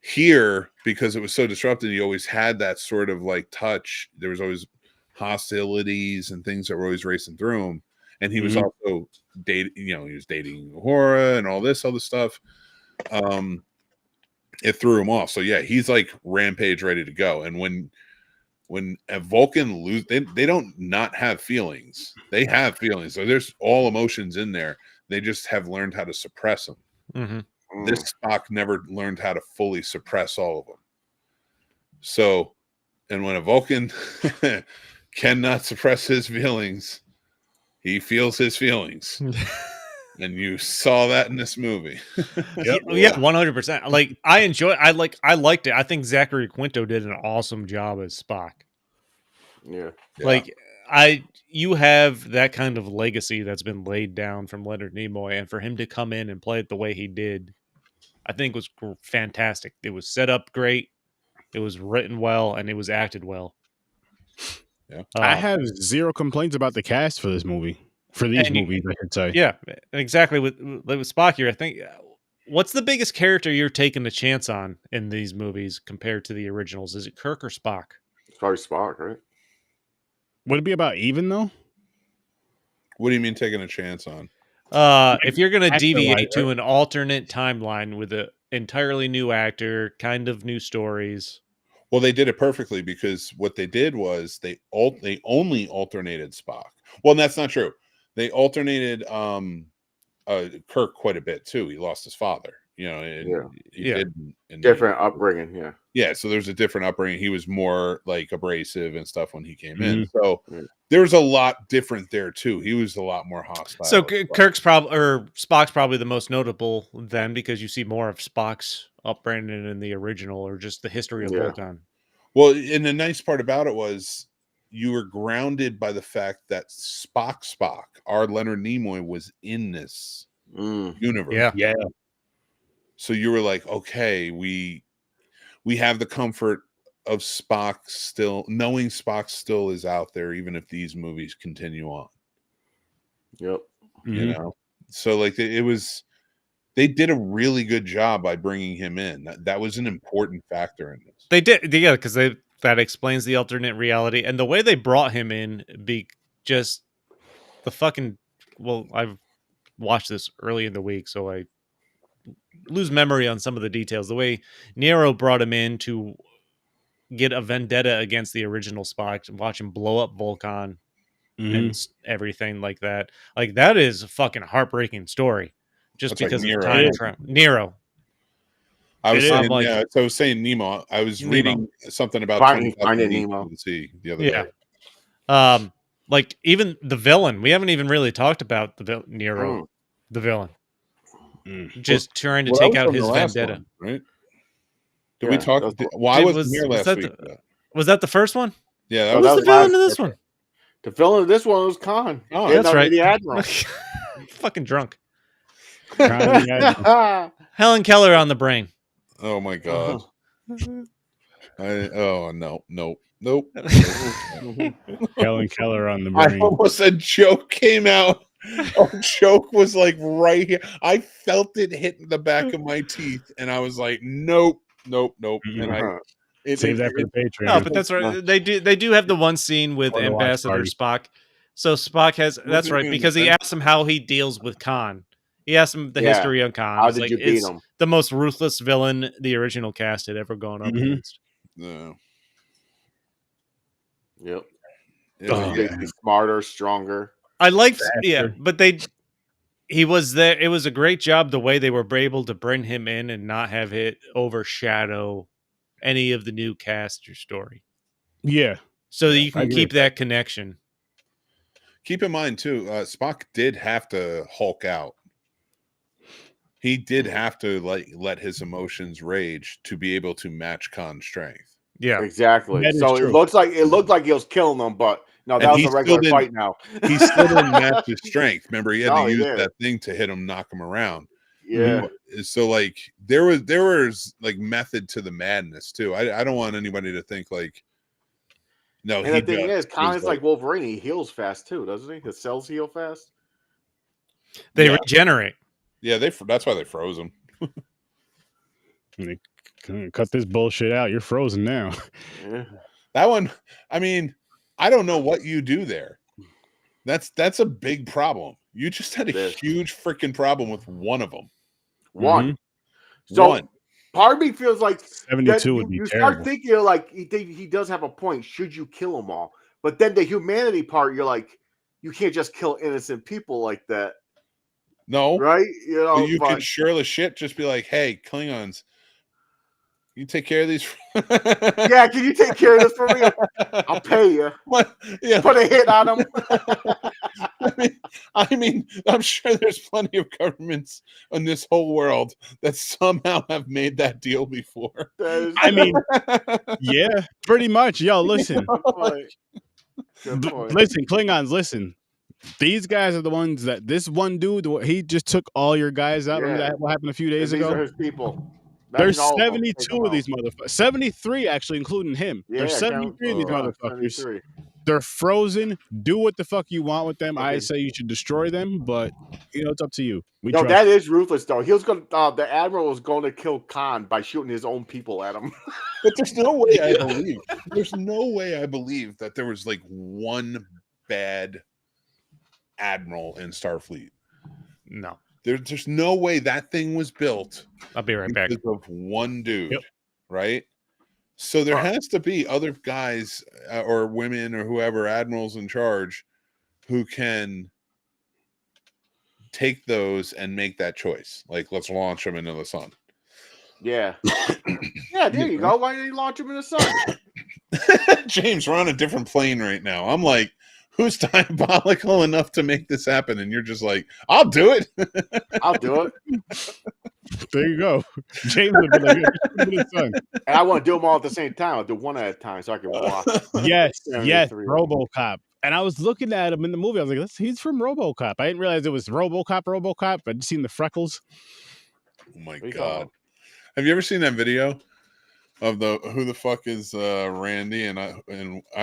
Here, because it was so disrupted, he always had that sort of like touch. There was always hostilities and things that were always racing through him. And he was also dating, he was dating Uhura and all this other stuff. It threw him off. So yeah, he's like rampage ready to go. And when a Vulcan lose, they don't not have feelings. They have feelings. So there's all emotions in there. They just have learned how to suppress them. Mm-hmm. This Spock never learned how to fully suppress all of them. So, and when a Vulcan cannot suppress his feelings, he feels his feelings. And you saw that in this movie. Yeah, 100%. Like I liked it. I think Zachary Quinto did an awesome job as Spock. Yeah. Like you have that kind of legacy that's been laid down from Leonard Nimoy, and for him to come in and play it the way he did, I think was fantastic. It was set up great. It was written well, and it was acted well. Yeah, I have zero complaints about the cast for this movie. For these movies, I should say. Yeah, exactly. With Spock here, I think. What's the biggest character you're taking a chance on in these movies compared to the originals? Is it Kirk or Spock? It's probably Spock, right? Would it be about even though? What do you mean taking a chance on? If you're going to deviate to an alternate timeline with an entirely new actor, kind of new stories. Well, they did it perfectly because what they did was they only alternated Spock. Well, that's not true. They alternated Kirk quite a bit too. He lost his father. He did different upbringing. Yeah. Yeah. So there's a different upbringing. He was more like abrasive and stuff when he came in. So there's a lot different there too. He was a lot more hostile. So Spock's probably the most notable then, because you see more of Spock's upbringing in the original, or just the history of Vulcan. Well, and the nice part about it was you were grounded by the fact that Spock, our Leonard Nimoy, was in this universe. Yeah. So you were like, okay, we have the comfort of Spock still, knowing Spock still is out there, even if these movies continue on. Yep. You know, so like they did a really good job by bringing him in. That was an important factor in this. They did, yeah, because that explains the alternate reality, and the way they brought him in, just the fucking. Well, I've watched this early in the week, so I lose memory on some of the details. The way Nero brought him in to get a vendetta against the original Spock, and watch him blow up Vulcan and everything like that. Like, that is a fucking heartbreaking story. Just That's because like of time travel. Nero. I was saying, so I was saying Nemo. I was reading something about Finding Nemo the other day. Like even the villain. We haven't even really talked about Nero, the villain. Just trying to take out his vendetta. One, right? Did we talk? Why wasn't here last week? Was that the first one? Yeah, that was the villain of this one. The villain of this one was Khan. Oh, that's right. The Admiral. Fucking drunk. Helen Keller on the brain. Oh my god. Nope. Helen Keller on the brain. I almost a joke came out. A joke was like right here. I felt it hit the back of my teeth, and I was like, nope. And save that for the Patreon. No, but that's right. They do have the one scene with Ambassador Spock. So Spock has that's right, because he asks him how he deals with Khan. He asked him the history of Khan. How did you beat him? The most ruthless villain the original cast had ever gone up against. No. Yep. Smarter, stronger. I liked, but he was there. It was a great job the way they were able to bring him in and not have it overshadow any of the new cast or story. Yeah. So that you I can agree keep with that. that connection. Keep in mind too, Spock did have to Hulk out. He did have to let his emotions rage to be able to match Khan's strength. Yeah, exactly. That is So true. it looked like he was killing them, but no, that And was he a regular still fight now. He still didn't match his strength. Remember, he had No, to he use did. that thing to hit him, knock him around. Yeah. So like there was like method to the madness too. I don't want anybody to think like no. And he the thing just is, Khan was is like Wolverine. He heals fast too, doesn't he? His cells heal fast. they Yeah. regenerate. Yeah, that's why they froze him. Cut this bullshit out. You're frozen now. Yeah. That one, I mean, I don't know what you do there. That's a big problem. You just had a huge freaking problem with one of them. One. So One. part of me feels like 72 would be you terrible. start thinking like he does have a point. Should you kill them all? But then the humanity part, you're like, you can't just kill innocent people like that. No. Right? You know, you could sure as shit just be like, hey, Klingons, you take care of these. Yeah, can you take care of this for me? I'll pay you. What? Yeah. Put a hit on them. I mean, I'm sure there's plenty of governments in this whole world that somehow have made that deal before. I mean, yeah, pretty much. Yo, listen. Listen, Klingons, listen. These guys are the ones that this one dude, he just took all your guys out. Remember that what happened a few days These ago? are his people. There's 72 of these motherfuckers. 73 actually, including him. Yeah, There's 73 of these motherfuckers. 73. They're frozen. Do what the fuck you want with them. I say you should destroy them, but it's up to you. No, that is ruthless though. He was going. The admiral was going to kill Khan by shooting his own people at him. But there's no way I believe. There's no way I believe that there was like one bad admiral in Starfleet. No. There's no way that thing was built. I'll be right back. Because of one dude, right? So there has to be other guys or women or whoever, admirals in charge, who can take those and make that choice. Like, let's launch them into the sun. Yeah. Yeah, there you go. Why did he launch him in the sun? James, we're on a different plane right now. I'm like, who's diabolical enough to make this happen? And you're just like, I'll do it. I'll do it. There you go. James would be like, and I want to do them all at the same time. I'll do one at a time so I can watch. Yes, RoboCop. And I was looking at him in the movie. I was like, he's from RoboCop. I didn't realize it was RoboCop. I'd seen the freckles. Oh my God. Have you ever seen that video of who the fuck is Randy? And I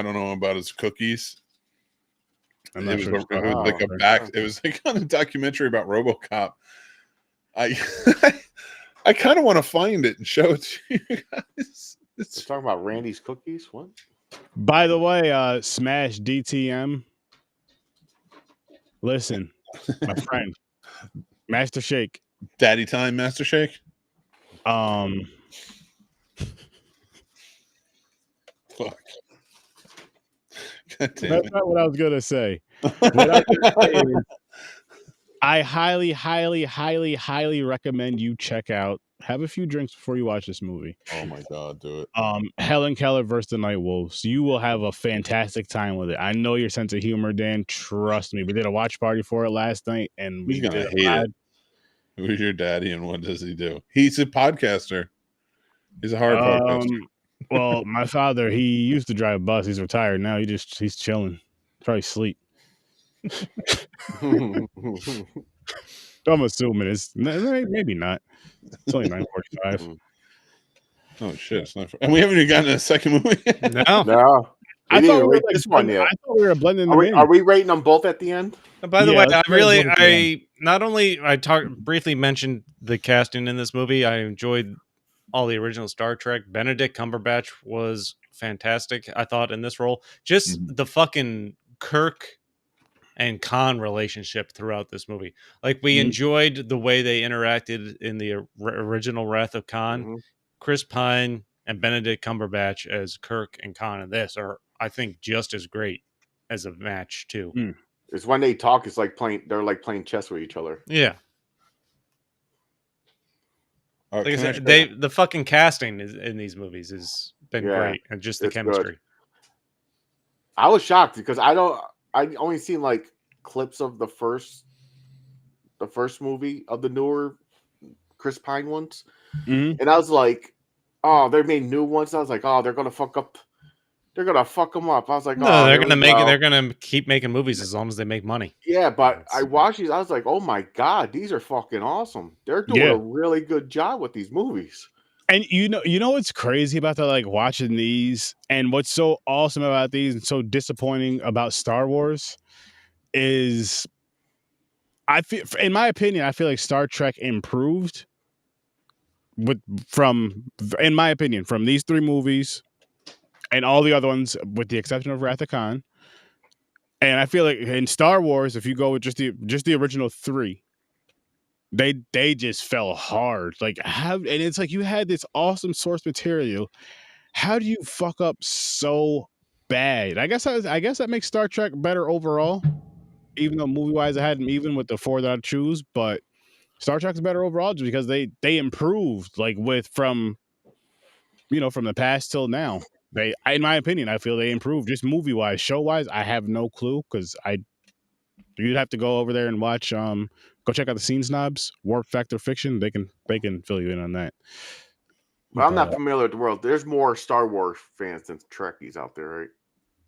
don't know about his cookies. It was like on a documentary about RoboCop. I kind of want to find it and show it to you guys. It's talking about Randy's cookies. What? By the way, Smash DTM. Listen, my friend, Master Shake, Daddy Time, Master Shake. Fuck. That's not what I was gonna say. What I was gonna say is, I highly, highly, highly, highly recommend you check out. Have a few drinks before you watch this movie. Oh my God, do it. Helen Keller versus the Night Wolves. You will have a fantastic time with it. I know your sense of humor, Dan. Trust me. We did a watch party for it last night, and He's gonna hate it. Who's your daddy, and what does he do? He's a podcaster. He's a hard podcaster. Well, my father, he used to drive a bus. He's retired now. He's chilling. Probably sleep. I'm assuming it's maybe not. It's only 9:45. Oh shit! It's not. And we haven't even gotten a second movie. No. I thought we were blending them in. Are we rating them both at the end? By the way, I briefly mentioned the casting in this movie. I enjoyed all the original Star Trek. Benedict Cumberbatch was fantastic, I thought, in this role. Just the fucking Kirk and Khan relationship throughout this movie. Like, we enjoyed the way they interacted in the original Wrath of Khan. Chris Pine and Benedict Cumberbatch as Kirk and Khan in this are, I think, just as great as a match too. It's when they talk, it's like they're like playing chess with each other. Yeah. Like I said, the fucking casting in these movies has been great, and just the chemistry. Good. I was shocked because I only seen like clips of the first movie of the newer Chris Pine ones, and I was like, oh, they made new ones. I was like, oh, they're gonna fuck up. They're gonna fuck them up. I was like, no, oh, they're gonna make it. They're gonna keep making movies as long as they make money. Yeah, but I watched these. I was like, oh my god, these are fucking awesome. They're doing a really good job with these movies. And you know what's crazy about the like watching these, and what's so awesome about these and so disappointing about Star Wars is, I feel, in my opinion, I feel like Star Trek improved in my opinion, from these 3 movies and all the other ones, with the exception of Wrath of Khan. And I feel like in Star Wars, if you go with just the original 3, they just fell hard. Like, and it's like you had this awesome source material. How do you fuck up so bad? I guess that makes Star Trek better overall, even though movie wise I had them even with the 4 that I choose. But Star Trek's better overall just because they improved, like from the past till now. They, in my opinion, I feel they improved just movie wise. Show wise, I have no clue because you'd have to go over there and watch. Go check out the Scene Snobs, Warp Factor Fiction. They can fill you in on that. But I'm not familiar with the world. There's more Star Wars fans than Trekkies out there, right?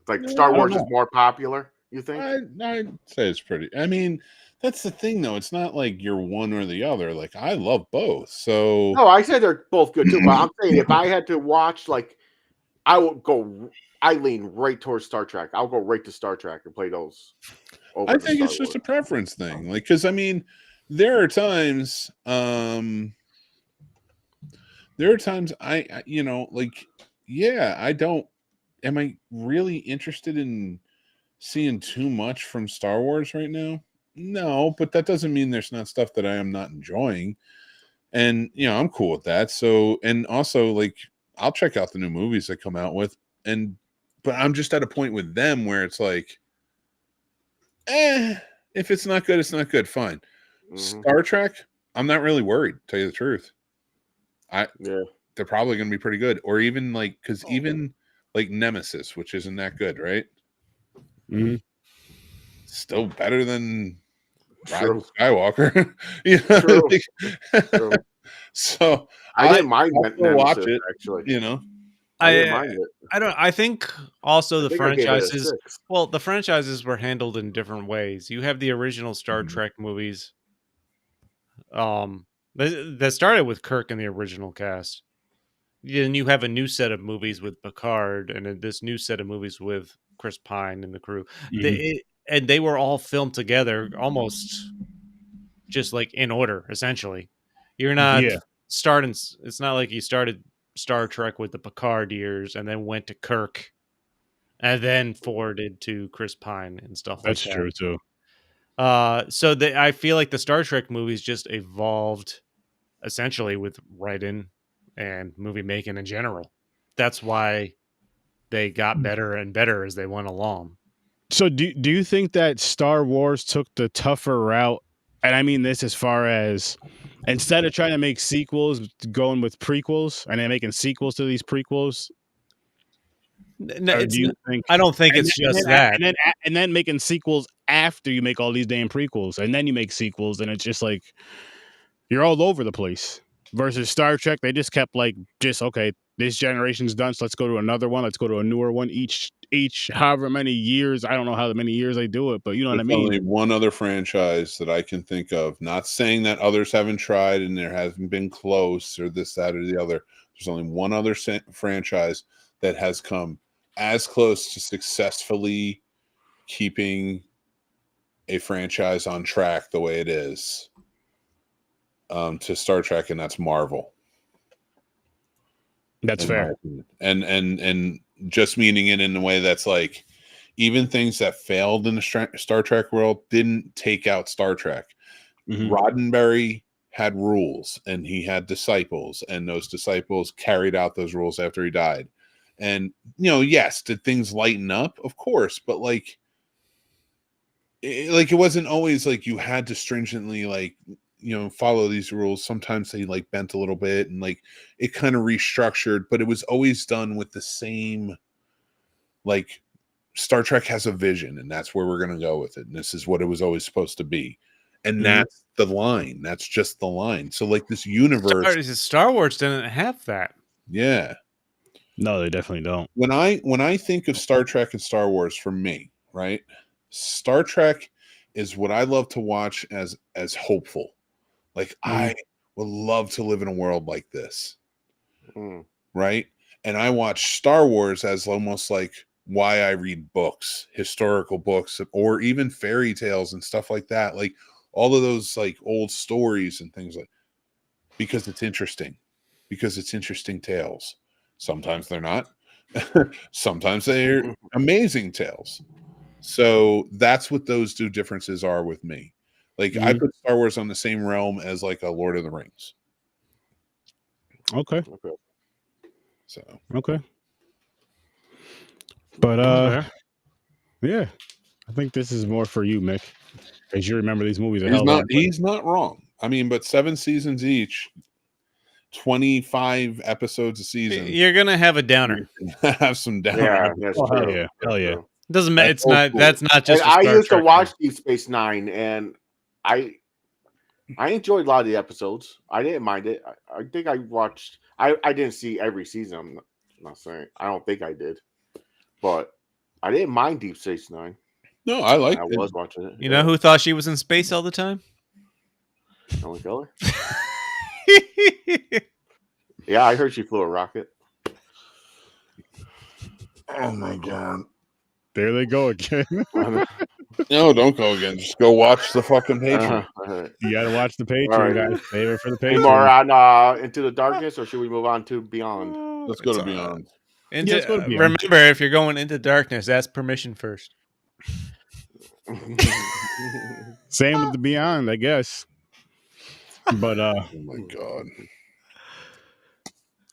Like Star Wars is more popular. You think? I'd say it's pretty. I mean, that's the thing, though. It's not like you're one or the other. Like, I love both. So no, I say they're both good too. But I'm saying if I had to watch, like, I lean right towards Star Trek. I'll go right to Star Trek and play those. I think it's just a preference thing. Like, because I mean, there are times I don't. Am I really interested in seeing too much from Star Wars right now? No, but that doesn't mean there's not stuff that I am not enjoying. And, I'm cool with that. So, and also, like, I'll check out the new movies that come out with, but I'm just at a point with them where it's like, if it's not good, it's not good. Fine. Star Trek, I'm not really worried, to tell you the truth. They're probably going to be pretty good. Or even like, because even like Nemesis, which isn't that good, right? Still better than Rise of Skywalker. True. So I didn't mind Nemesis, watch it, actually. I didn't mind it. I think also the franchises. Well, the franchises were handled in different ways. You have the original Star Trek movies. That started with Kirk in the original cast. Then you have a new set of movies with Picard, and this new set of movies with Chris Pine and the crew. And they were all filmed together, almost just like in order. Essentially, you're not starting. It's not like you started Star Trek with the Picard years and then went to Kirk, and then forwarded to Chris Pine and stuff like that. That's true too. So I feel like the Star Trek movies just evolved essentially with writing and movie making in general. That's why they got better and better as they went along. So do you think that Star Wars took the tougher route? And I mean this as far as, instead of trying to make sequels, going with prequels, and then making sequels to these prequels. No, I don't think it's just that. And then making sequels after you make all these damn prequels, and then you make sequels, and it's just like you're all over the place. Versus Star Trek, they just kept like, okay, this generation's done, so let's go to another one. Let's go to a newer one each however many years. I don't know how many years they do it, but you know what I mean? Only one other franchise that I can think of, not saying that others haven't tried and there hasn't been close or this, that, or the other. There's only one other franchise that has come as close to successfully keeping a franchise on track the way it is to Star Trek, and that's Marvel. That's fair. And just meaning it in a way that's like, even things that failed in the Star Trek world didn't take out Star Trek. Roddenberry had rules, and he had disciples, and those disciples carried out those rules after he died. And, yes, did things lighten up? Of course. But like, it wasn't always like you had to stringently like follow these rules. Sometimes they like bent a little bit and like it kind of restructured, but it was always done with the same, like, Star Trek has a vision and that's where we're going to go with it, and this is what it was always supposed to be, and that's the line. That's just the line. So like this universe, Star Wars didn't have that. yeah, no, they definitely don't. when I think of Star Trek and Star Wars, for me, right, Star Trek is what I love to watch as hopeful. Like, I would love to live in a world like this. Right? And I watch Star Wars as almost like why I read books, historical books, or even fairy tales and stuff like that. Like all of those like old stories and things like, because it's interesting. Because it's interesting tales. Sometimes they're not. Sometimes they're amazing tales. So that's what those two differences are with me. Like I put Star Wars on the same realm as like a Lord of the Rings. Okay. So okay. But yeah, I think this is more for you, Mick, because you remember these movies. He's not wrong. I mean, but 7 seasons each, 25 episodes a season. You're gonna have a downer. Have some downer. Yeah, that's true. Hell yeah. Doesn't matter. It's not. Cool. That's not just. And I used to Trek watch Deep Space Nine, and I enjoyed a lot of the episodes. I didn't mind it. I think I watched. I didn't see every season. I'm not saying. I don't think I did, but I didn't mind Deep Space Nine. No, I liked it. I was watching it. You know who thought she was in space all the time? Helen Keller. Yeah, I heard she flew a rocket. Oh my god! There they go again. No, don't go again. Just go watch the fucking Patreon. You gotta watch the Patreon, guys. Save it for the Patreon. Any more on Into the Darkness, or should we move on to Beyond? Let's go to Beyond. Let's go to Beyond. Remember, if you're going into darkness, ask permission first. Same with the Beyond, I guess. But oh my god.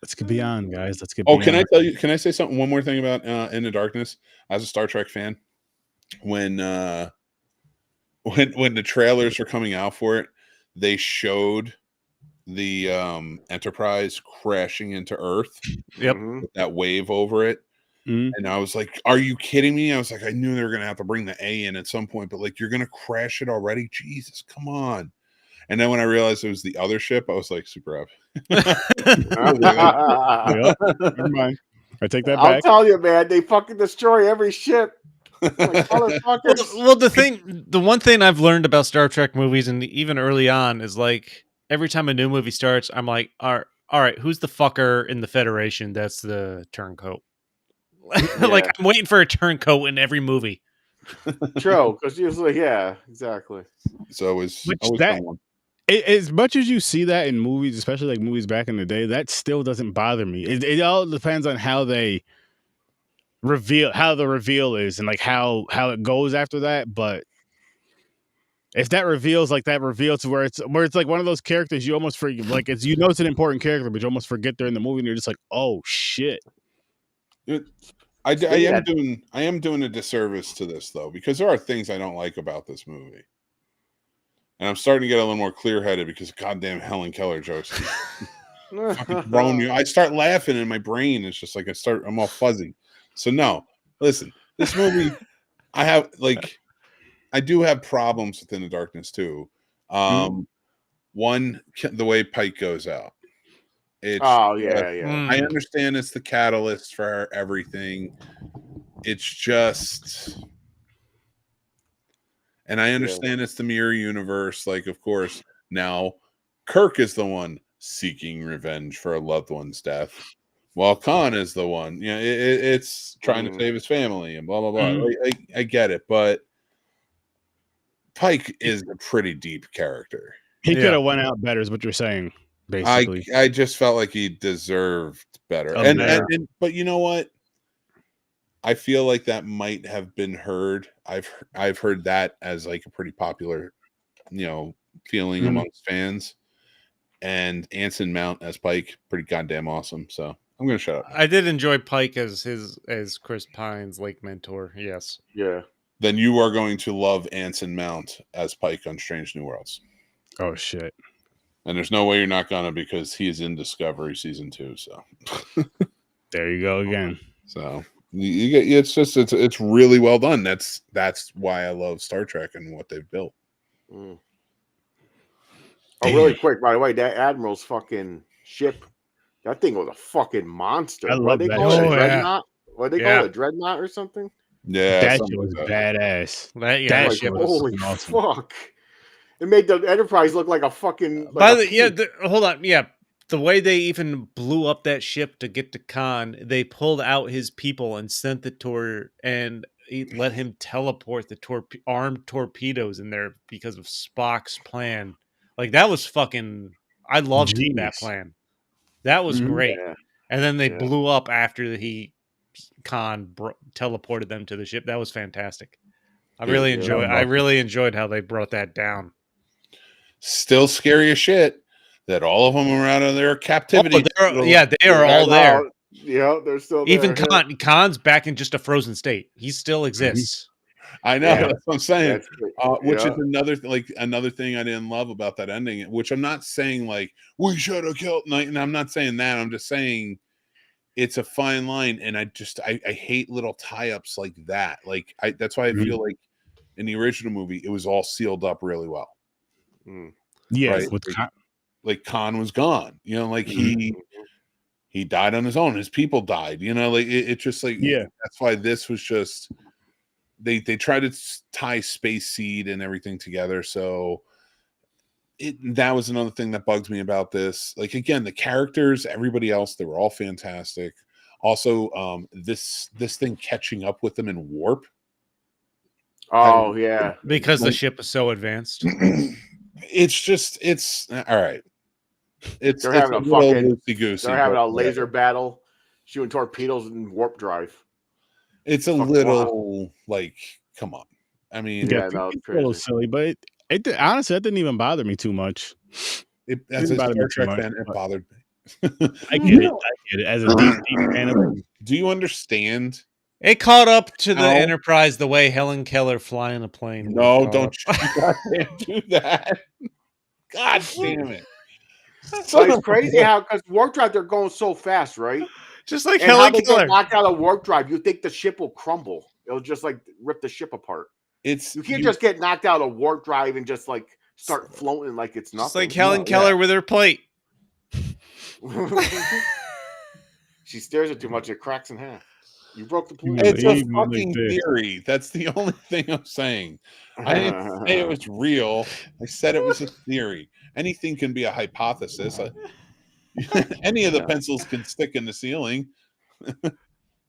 Let's get Beyond, guys. Let's get Beyond. Can I say something? One more thing about Into Darkness? As a Star Trek fan, when the trailers were coming out for it, they showed the Enterprise crashing into Earth. Yep. With that wave over it. And I was like, are you kidding me? I was like, I knew they were going to have to bring the A in at some point, but like, you're going to crash it already? Jesus, come on. And then when I realized it was the other ship, I was like, super happy. Never mind. I take that back. I'll tell you, man, they fucking destroy every ship. Like, well, the one thing I've learned about Star Trek movies, and even early on, is like every time a new movie starts, I'm like, all right, who's the fucker in the Federation that's the turncoat? Like, I'm waiting for a turncoat in every movie. True, because usually, yeah, exactly. It's always as much as you see that in movies, especially like movies back in the day, that still doesn't bother me. It all depends on how they reveal, how the reveal is, and like how it goes after that. But if that reveals like that reveal to where it's like one of those characters you almost forget, like it's an important character, but you almost forget they're in the movie, and you're just like, oh shit. I am doing a disservice to this though, because there are things I don't like about this movie, and I'm starting to get a little more clear-headed because goddamn Helen Keller jokes fucking thrown me. I start laughing and my brain is just like I'm all fuzzy. So no, listen, this movie, I do have problems within the darkness too. One, the way Pike goes out. I understand it's the catalyst for everything. It's just, and I understand it's the mirror universe. Like, of course, now Kirk is the one seeking revenge for a loved one's death, while Khan is the one, it's trying to save his family and blah blah blah. I get it, but Pike is a pretty deep character. He could have went out better, is what you're saying. Basically, I just felt like he deserved better. But you know what? I feel like that might have been heard. I've heard that as like a pretty popular, feeling amongst fans. And Anson Mount as Pike, pretty goddamn awesome. So I'm gonna shut up. I did enjoy Pike as Chris Pine's like mentor. Yes. Yeah. then you are going to love Anson Mount as Pike on Strange New Worlds. Oh shit! And there's no way you're not gonna, because he is in Discovery season 2. So there you go again. So you get it's really well done. That's why I love Star Trek and what they've built. Oh, really quick, by the way, that Admiral's fucking ship, that thing was a fucking monster. I love that call shit. it? Dreadnought? What they call it? Dreadnought or something? Yeah, that shit was badass. That shit was holy awesome. fuck! It made the Enterprise look like a fucking. Hold on, yeah. The way they even blew up that ship to get to Khan, they pulled out his people and sent the and let him teleport the armed torpedoes in there because of Spock's plan. Like that was fucking. I loved that plan. That was great. Yeah. And then they blew up after Khan teleported them to the ship. That was fantastic. I really enjoyed how they brought that down. Still scary as shit that all of them are out of their captivity. They are all there. Yeah, they're still there. Even Khan's back in just a frozen state. He still exists. I know. That's what I'm saying. Which is another thing I didn't love about that ending. Which I'm not saying like we should have killed Knight, and I'm not saying that. I'm just saying it's a fine line, and I hate little tie-ups like that. Like that's why I feel like in the original movie it was all sealed up really well. Yes, right? Like Khan was gone. You know, like he died on his own. His people died. You know, like it just like that's why this was just. They tried to tie Space Seed and everything together, so that was another thing that bugs me about this. Like again, the characters, everybody else, they were all fantastic. Also, this thing catching up with them in warp. Oh yeah, because the ship is so advanced. It's all right. They're having a fucking they're having a laser battle, shooting torpedoes in warp drive. It's a little like, come on. I mean, it's a little silly, but it honestly that didn't even bother me too much. As a Star Trek fan, it bothered me. I get it. As a deep fan of it. Do you understand? It caught up to the Enterprise the way Helen Keller flying a plane. No, don't you goddamn do that. God damn it. So it's crazy how, because warp drive, they're going so fast, right? Just like and Helen how Keller. They get knocked out of warp drive, you think the ship will crumble. It'll just like rip the ship apart. You can't just get knocked out of warp drive and just like start floating like it's nothing. Just like Helen Keller with her plate. She stares at too much, it cracks in half. You broke the plate. It's a fucking theory. That's the only thing I'm saying. I didn't say it was real. I said it was a theory. Anything can be a hypothesis. Any of the pencils can stick in the ceiling.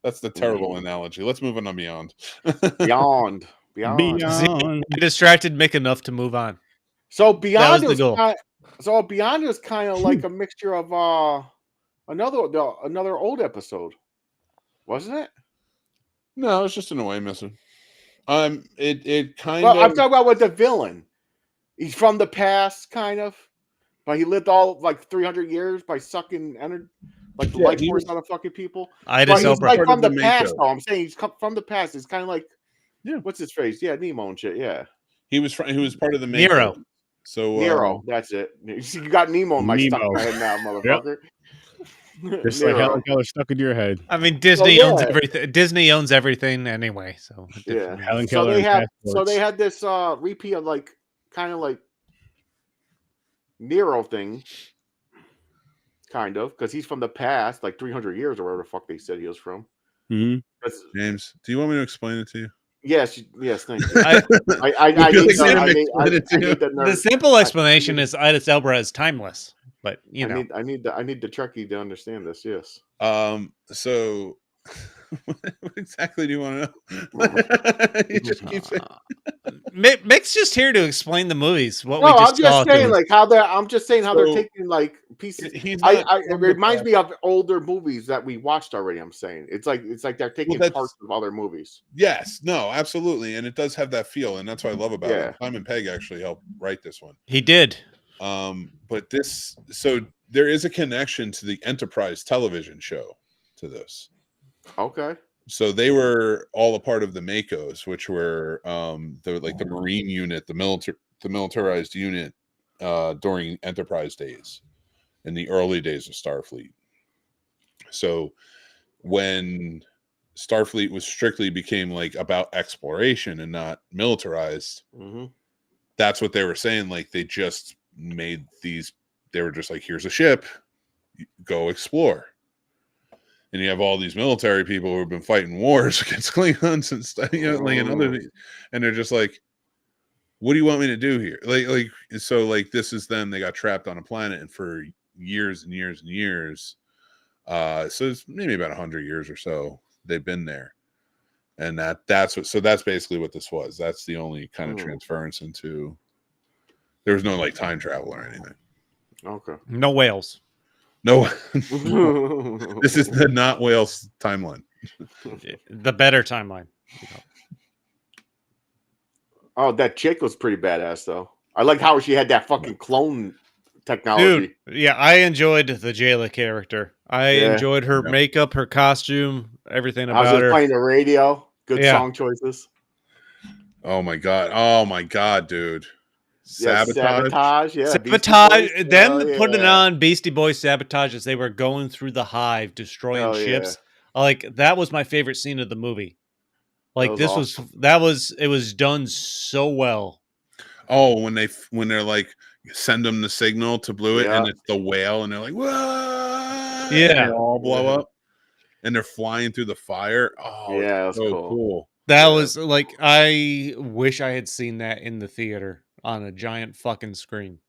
That's the terrible analogy. Let's move on to Beyond. Beyond. I distracted Mick enough to move on. So Beyond was the goal. Beyond is kind of like a mixture of another old episode, wasn't it? No, it's just an away missing. It kind of. I'm talking of. about with the villain. He's from the past, kind of, but he lived all like 300 years by sucking energy, like the life force out of fucking people. He's like from the past, though. I'm saying he's come from the past. It's kind of like, what's his face? Yeah, Nemo and shit. Yeah, he was part of the Nero. So Nero, that's it. You got Nemo in my stuck in my head now, motherfucker. Just like Helen Keller stuck in your head. I mean, Disney owns everything. Disney owns everything anyway. So Helen Keller. They had this repeat of like kind of like Nero thing, kind of, because he's from the past, like 300 years or wherever the fuck they said he was from. James, do you want me to explain it to you? Yes, thank you. I need the simple explanation is Idris Elba is timeless, but you know, I need the Trekkie to understand this. Yes. So, what exactly do you want to know? You just keep saying. Mick's just here to explain the movies. I'm just saying like how they're taking like pieces. It reminds me of older movies that we watched already. I'm saying it's like they're taking parts of other movies. Yes, no, absolutely, and it does have that feel, and that's what I love about it. Simon Pegg actually helped write this one. He did. But there is a connection to the Enterprise television show to this. Okay. So they were all a part of the Makos, which were the Marine unit, the militarized unit during Enterprise days, in the early days of Starfleet. So when Starfleet was strictly became like about exploration and not militarized, that's what they were saying. Like they just made these. They were just like, here's a ship, go explore. And you have all these military people who have been fighting wars against Klingons and stuff, and they're just like, "What do you want me to do here?" Like this is them. They got trapped on a planet, and for years and years and years, so it's maybe about 100 years or so they've been there, and that's basically what this was. That's the only kind of transference into. There was no like time travel or anything. Okay. No whales. No, this is the not Wales timeline. The better timeline. Oh, that chick was pretty badass, though. I like how she had that fucking clone technology. Dude, yeah, I enjoyed the Jayla character. I enjoyed her makeup, her costume, everything about I was just her. playing the radio. Good song choices. Oh my god, dude. Sabotage. Sabotage. Them putting on Beastie Boys Sabotage as they were going through the hive, destroying ships. Like that was my favorite scene of the movie. Like this awesome. It was done so well. Oh, when they're like send them the signal to Blue It and it's the whale and they're like, whoa, yeah, and they all blow up and they're flying through the fire. Oh yeah, that's so cool. That was like, I wish I had seen that in the theater on a giant fucking screen.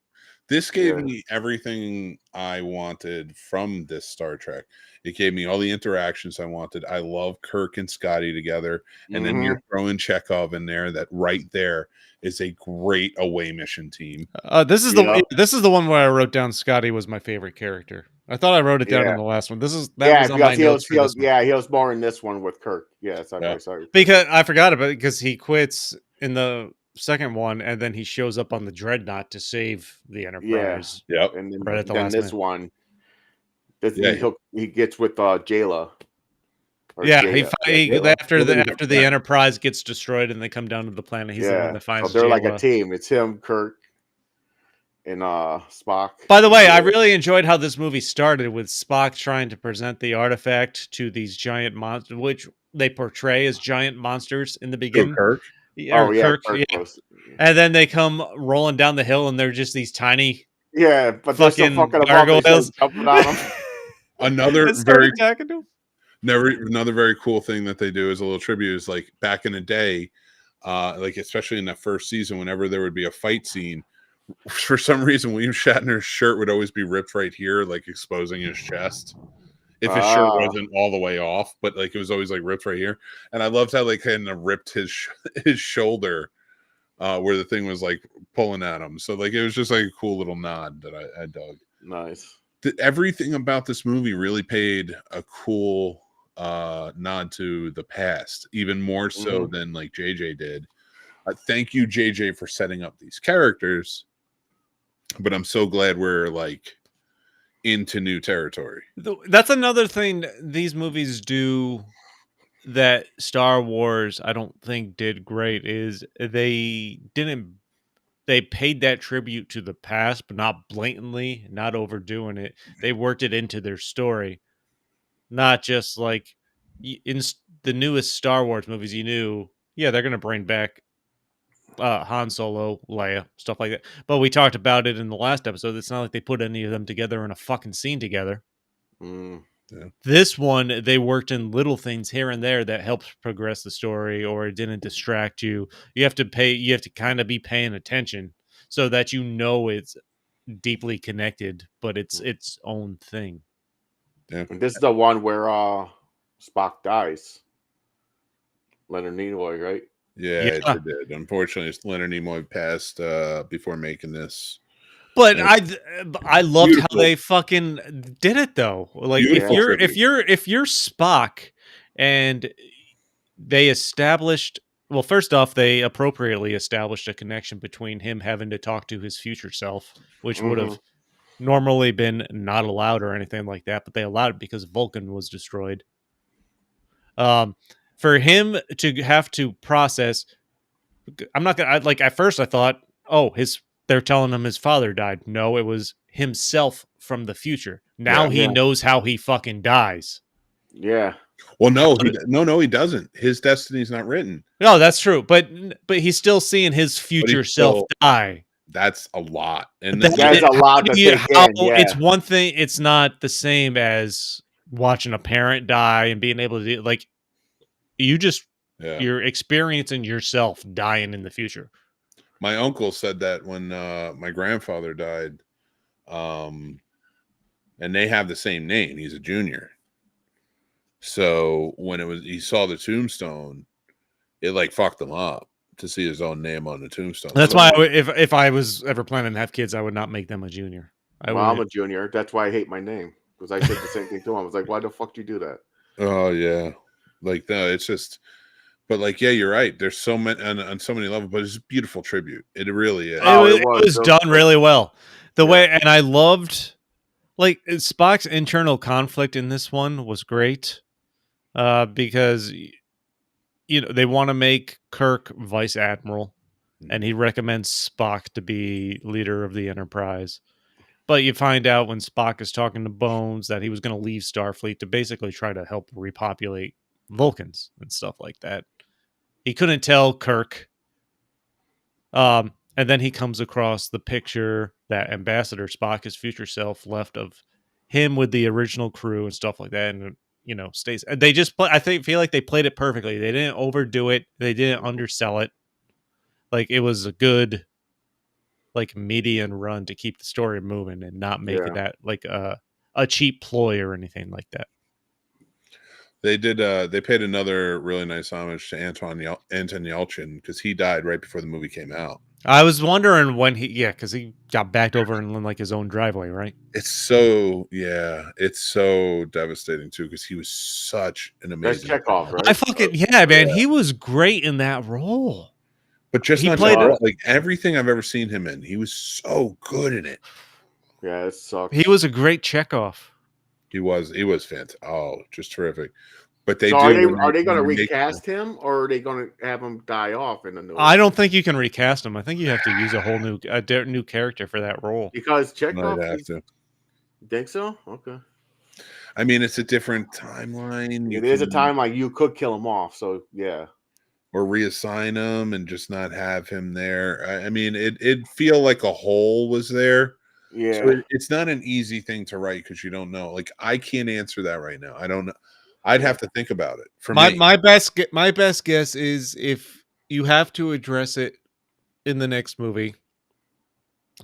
This gave me everything I wanted from this Star Trek. It gave me all the interactions I wanted. I love Kirk and Scotty together. And then you're throwing Chekhov in there. That right there is a great away mission team. This is the one where I wrote down Scotty was my favorite character. I thought I wrote it down in the last one. That was on my notes for this one. He was more in this one with Kirk. Sorry. Because I forgot about it because he quits in the second one and then he shows up on the Dreadnought to save the Enterprise. Yeah. Yep. And then, right at the last minute. One. He gets with Jayla. After the Enterprise gets destroyed and they come down to the planet, he's the one that finds. So they're Jayla. like a team. It's him, Kirk, and Spock. By the way, I really enjoyed how this movie started with Spock trying to present the artifact to these giant monsters, which they portray as giant monsters in the beginning. Kirk. Kirk. And then they come rolling down the hill and they're just these tiny but they're still fucking gargoyles jumping on them. Another very cool thing that they do as a little tribute is like back in the day, like especially in that first season, whenever there would be a fight scene, for some reason William Shatner's shirt would always be ripped right here, like exposing his chest. If his shirt wasn't all the way off, but like it was always like ripped right here. And I loved how they kind of ripped his shoulder where the thing was like pulling at him. So like it was just like a cool little nod that I dug. Nice. Everything about this movie really paid a cool nod to the past, even more so than like JJ did. Thank you, JJ, for setting up these characters. But I'm so glad we're like into new territory. That's another thing these movies do that Star Wars I don't think did great is they paid that tribute to the past, but not blatantly, not overdoing it. They worked it into their story, not just like in the newest Star Wars movies. You knew, they're gonna bring back Han Solo, Leia, stuff like that. But we talked about it in the last episode. It's not like they put any of them together in a fucking scene together. This one, they worked in little things here and there that helped progress the story, or it didn't distract you. You have to kind of be paying attention so that you know it's deeply connected, but it's its own thing. Yeah. And this is the one where Spock dies. Leonard Nimoy, right? Yeah, it did. Unfortunately, Leonard Nimoy passed before making this. But I loved how they fucking did it though. Like if you're Spock and they established, well, first off, they appropriately established a connection between him having to talk to his future self, which would have normally been not allowed or anything like that, but they allowed it because Vulcan was destroyed. For him to have to process, I'm not gonna like. At first, I thought, oh, they're telling him his father died. No, it was himself from the future. Now he knows how he fucking dies. Yeah. Well, no, he doesn't. His destiny's not written. No, that's true. But he's still seeing his future self die. That's a lot, and that's a lot to take in. Yeah. It's one thing. It's not the same as watching a parent die and being able to do like you're experiencing yourself dying in the future. My uncle said that when my grandfather died, and they have the same name. He's a junior. So when he saw the tombstone, it like fucked him up to see his own name on the tombstone. That's why if I was ever planning to have kids, I would not make them a junior. I'm a junior. That's why I hate my name, because I said the same thing to him. I was like, why the fuck do you do that? Oh yeah, like no, it's just. But like, yeah, you're right. There's so many on so many levels, but it's a beautiful tribute. It really is. It was done really well. The way, and I loved like Spock's internal conflict in this one was great. Because they want to make Kirk vice admiral, and he recommends Spock to be leader of the Enterprise. But you find out when Spock is talking to Bones that he was going to leave Starfleet to basically try to help repopulate Vulcans and stuff like that. He couldn't tell Kirk. And then he comes across the picture that Ambassador Spock, his future self, left of him with the original crew and stuff like that. And stays. They just feel like they played it perfectly. They didn't overdo it. They didn't undersell it. Like it was a good, like median run to keep the story moving and not make it that like a cheap ploy or anything like that. They did. They paid another really nice homage to Anton Yelchin because he died right before the movie came out. I was wondering when because he got backed over in like his own driveway, right? It's so devastating too because he was such an amazing. That's Chekhov, right? I fucking man, he was great in that role. But just not like everything I've ever seen him in, he was so good in it. Yeah, it sucks. He was a great Chekhov. He was fantastic. Oh, just terrific. But are they going to recast him, or are they going to have him die off in the new? I don't think you can recast him. I think you have to use a whole new character for that role. Because Chekhov. You think so? Okay. I mean, it's a different timeline. It is a timeline. You could kill him off. So yeah. Or reassign him and just not have him there. I mean, it'd feel like a hole was there. Yeah. So it's not an easy thing to write because you don't know. Like I can't answer that right now. I don't know. I'd have to think about it. For my best guess is if you have to address it in the next movie,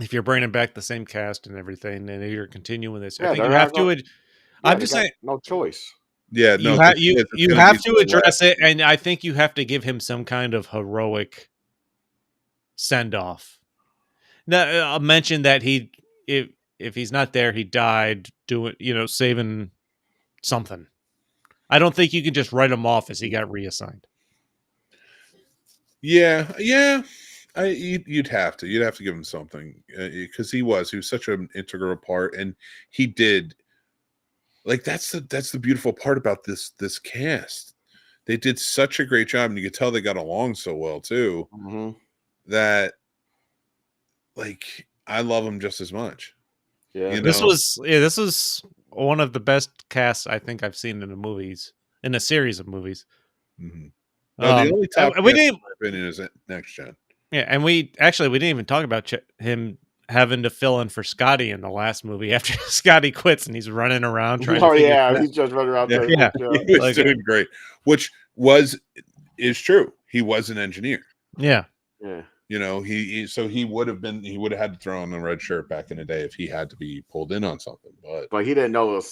if you're bringing back the same cast and everything, and you're continuing this, I think you have to. I'm just saying, no choice. Yeah, no, you have to address it, and I think you have to give him some kind of heroic send off. Now, I'll mention that if he's not there, he died doing saving something. I don't think you can just write him off as he got reassigned. Yeah. You'd have to give him something because he was such an integral part, and he did. Like that's the beautiful part about this cast. They did such a great job, and you could tell they got along so well too. Mm-hmm. That, like, I love them just as much. Yeah, this was one of the best casts I think I've seen in a series of movies. Mm-hmm. No, the only top we didn't. My opinion is Next Gen. Yeah, and we didn't even talk about him having to fill in for Scotty in the last movie after Scotty quits and he's running around trying. He's just running around. He was doing great, which is true. He was an engineer. Yeah. He would have had to throw on the red shirt back in the day if he had to be pulled in on something. But he didn't know it was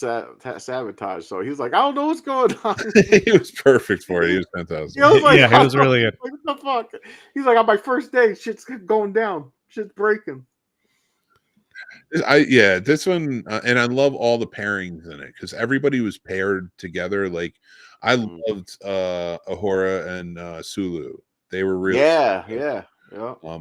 sabotage, so he was like, I don't know what's going on. He was perfect for it. He was fantastic. He was really good. Like, what the fuck? He's like, on my first day, shit's going down, shit's breaking. This one, and I love all the pairings in it because everybody was paired together. Like I loved Ahura and Sulu. They were really yeah.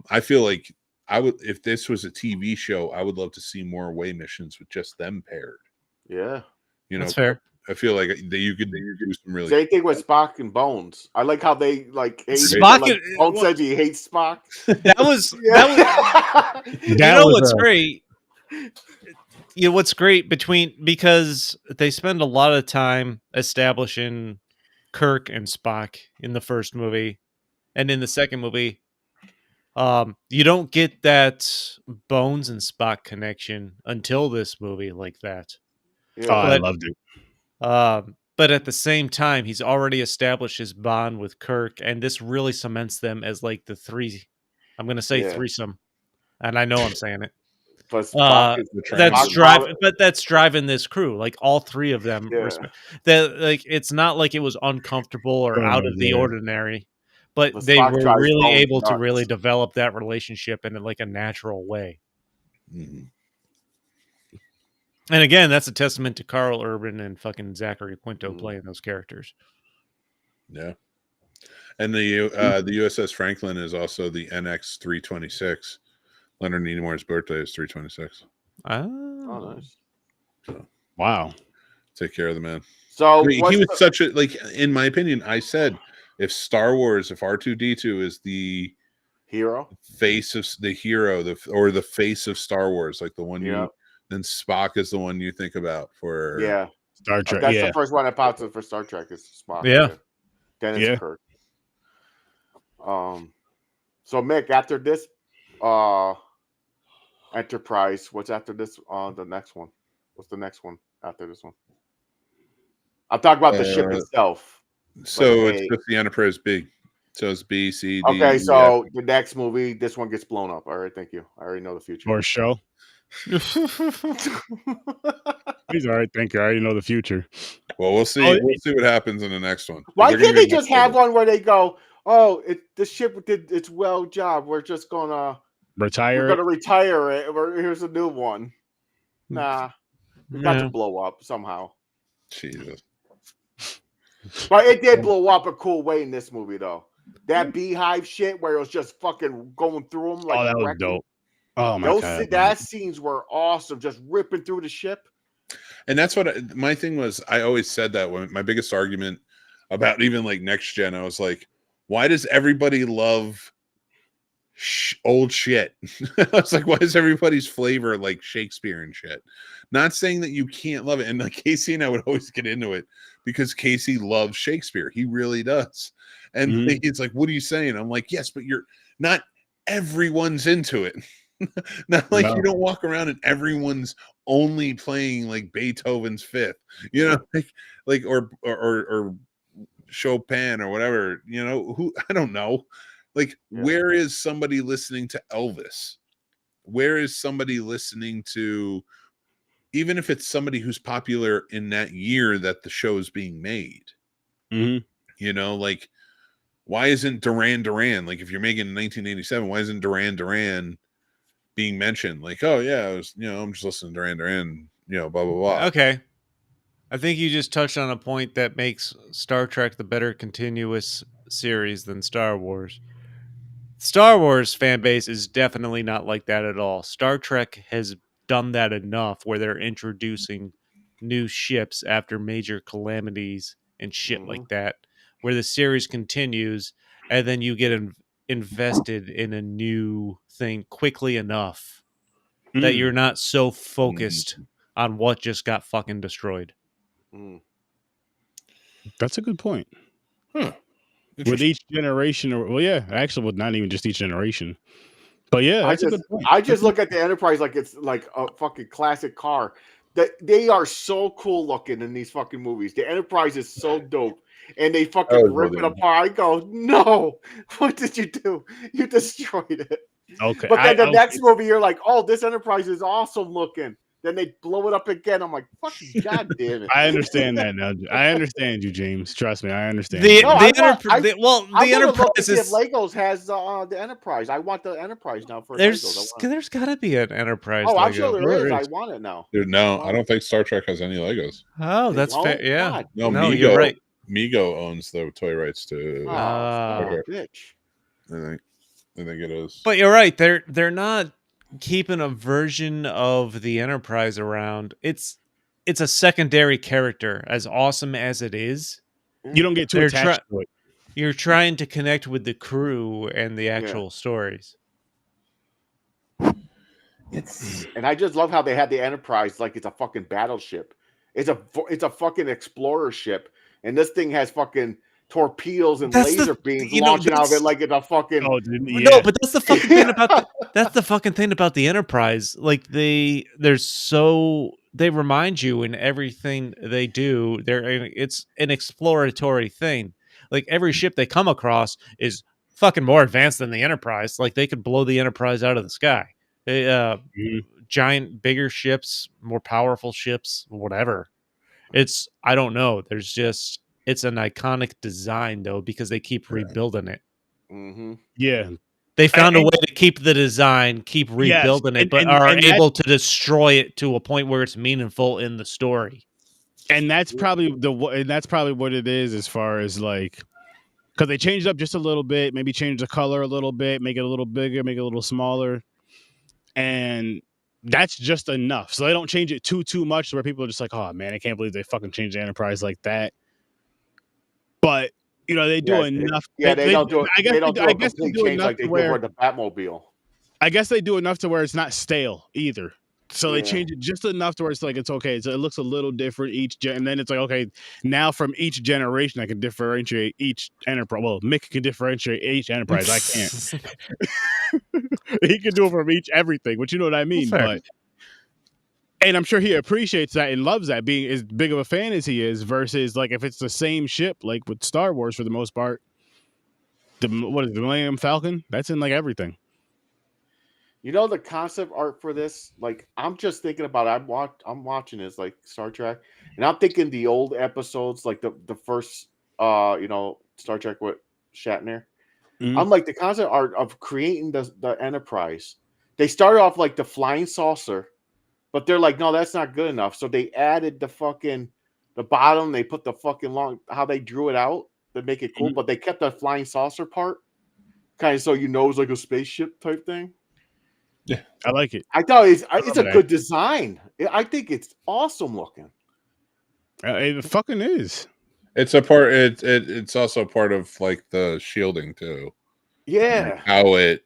I feel like I would, if this was a TV show, I would love to see more away missions with just them paired. Yeah, that's fair. I feel like that you could do some really. Same thing with Spock and Bones. I like how they like hate Spock. like, Bones says he hates Spock. That was what's great. What's great because they spend a lot of time establishing Kirk and Spock in the first movie, and in the second movie, you don't get that Bones and Spock connection until this movie like that. Yeah. I loved it. But at the same time, he's already established his bond with Kirk, and this really cements them as like the three. I'm going to say threesome, and I know I'm saying it. That's driving this crew. Like all three of them, like it's not like it was uncomfortable or out of the ordinary, but they were really able to really develop that relationship in like a natural way. Mm-hmm. And again, that's a testament to Carl Urban and fucking Zachary Quinto playing those characters. Yeah, and the USS Franklin is also the NX 326. Leonard Nimoy's birthday is 326. Oh, nice. So, wow. Take care of the man. So he was such a, like, in my opinion, I said, if Star Wars, if R2-D2 is the hero, face of the hero, or the face of Star Wars, like the one then Spock is the one you think about for Star Trek. That's the first one that pops up for Star Trek is Spock. Yeah. Then it's Kirk. So Mick, after this Enterprise, what's after this? The next one. What's the next one after this one? I'm talking about the ship itself. So it's just the Enterprise B. So it's B, C, D. Okay, so the next movie, this one gets blown up. All right, thank you. I already know the future. Or show. He's all right. Thank you. I already know the future. Well, we'll see. We'll see what happens in the next one. Why can't they just have one where they go, "Oh, the ship did its well job. We're just gonna retire. We're gonna retire it. Here's a new one." Nah, it got to blow up somehow. Jesus. But it did blow up a cool way in this movie, though. That beehive shit where it was just fucking going through them like that was dope. Oh my god, that scenes were awesome, just ripping through the ship. And that's what my thing was. I always said that when my biggest argument about even like Next Gen, I was like, why does everybody love old shit? I was like, why is everybody's flavor like Shakespeare and shit? Not saying that you can't love it. And like Casey and I would always get into it because Casey loves Shakespeare. He really does. And he's like, what are you saying? I'm like, yes, but you're not everyone's into it. Not like you don't walk around and everyone's only playing like Beethoven's Fifth, you know, like or Chopin or whatever, you know, who I don't know. Like, where is somebody listening to Elvis? Where is somebody listening to, even if it's somebody who's popular in that year that the show is being made? You know, like, why isn't Duran Duran, like if you're making 1987, why isn't Duran Duran being mentioned? Like, oh yeah, I was, you know, I'm just listening to Duran Duran, you know, blah blah blah. Okay, I think you just touched on a point that makes Star Trek the better continuous series than Star Wars. Star Wars fan base is definitely not like that at all. Star Trek has done that enough where they're introducing new ships after major calamities and shit like that, where the series continues and then you get invested in a new thing quickly enough that you're not so focused on what just got fucking destroyed. That's a good point. With each generation, actually, with not even just each generation. But yeah, that's a good point. I just look at the Enterprise like it's like a fucking classic car. That they are so cool looking in these fucking movies. The Enterprise is so dope, and they fucking rip it apart. I go, no, what did you do? You destroyed it. Okay, but then the next movie, you're like, oh, this Enterprise is awesome looking. Then they blow it up again. I'm like, fucking goddamn it. I understand that now. I understand you, James. Trust me, I understand. The Enterprise is. If Legos has the Enterprise, I want the Enterprise now for there's got to be an Enterprise. Oh, I'm sure there is. I want it now. No, I don't think Star Trek has any Legos. Oh, that's fair. Yeah. God. No, Mego, you're right. Mego owns the toy rights to. Bitch. I think it is. But you're right. They're not keeping a version of the Enterprise around. It's it's a secondary character. As awesome as it is, You don't get too attached to it. You're trying to connect with the crew and the actual stories. And I just love how they had the Enterprise like it's a fucking battleship. It's a fucking explorer ship, and this thing has fucking torpedoes and laser beams launching out of it like it's a fucking. No, but that's the fucking thing about that's the fucking thing about the Enterprise. Like they remind you in everything they do. It's an exploratory thing. Like every ship they come across is fucking more advanced than the Enterprise. Like they could blow the Enterprise out of the sky. Giant, bigger ships, more powerful ships, whatever. I don't know. It's an iconic design though because they keep rebuilding it. Mm-hmm. Yeah, they found a way to keep the design, keep rebuilding it, but are able to destroy it to a point where it's meaningful in the story. And that's probably what it is as far as like, because they changed up just a little bit, maybe change the color a little bit, make it a little bigger, make it a little smaller, and that's just enough. So they don't change it too much where people are just like, oh man, I can't believe they fucking changed the Enterprise like that. But they do enough. They don't do it. I guess they do enough like they do for the Batmobile. I guess they do enough to where it's not stale either. So they change it just enough to where it's like it's okay. So it looks a little different and then it's like okay, now from each generation I can differentiate each Enterprise. Well, Mick can differentiate each Enterprise. I can't. He can do it from everything, which you know what I mean. But and I'm sure he appreciates that and loves that, being as big of a fan as he is. Versus like if it's the same ship, like with Star Wars for the most part, the Millennium Falcon? That's in like everything. The concept art for this, like I'm just thinking about it. I'm watching this like Star Trek, and I'm thinking the old episodes, like the first Star Trek with Shatner. Mm-hmm. I'm like the concept art of creating the Enterprise. They started off like the flying saucer, but they're like, no, that's not good enough. So they added the bottom. They put the fucking how they drew it out to make it cool, but they kept the flying saucer part, kind of so it's like a spaceship type thing. Yeah, I like it. I thought it's a good design. I think it's awesome looking. It fucking is. It's a part. It's also part of like the shielding too. Yeah, like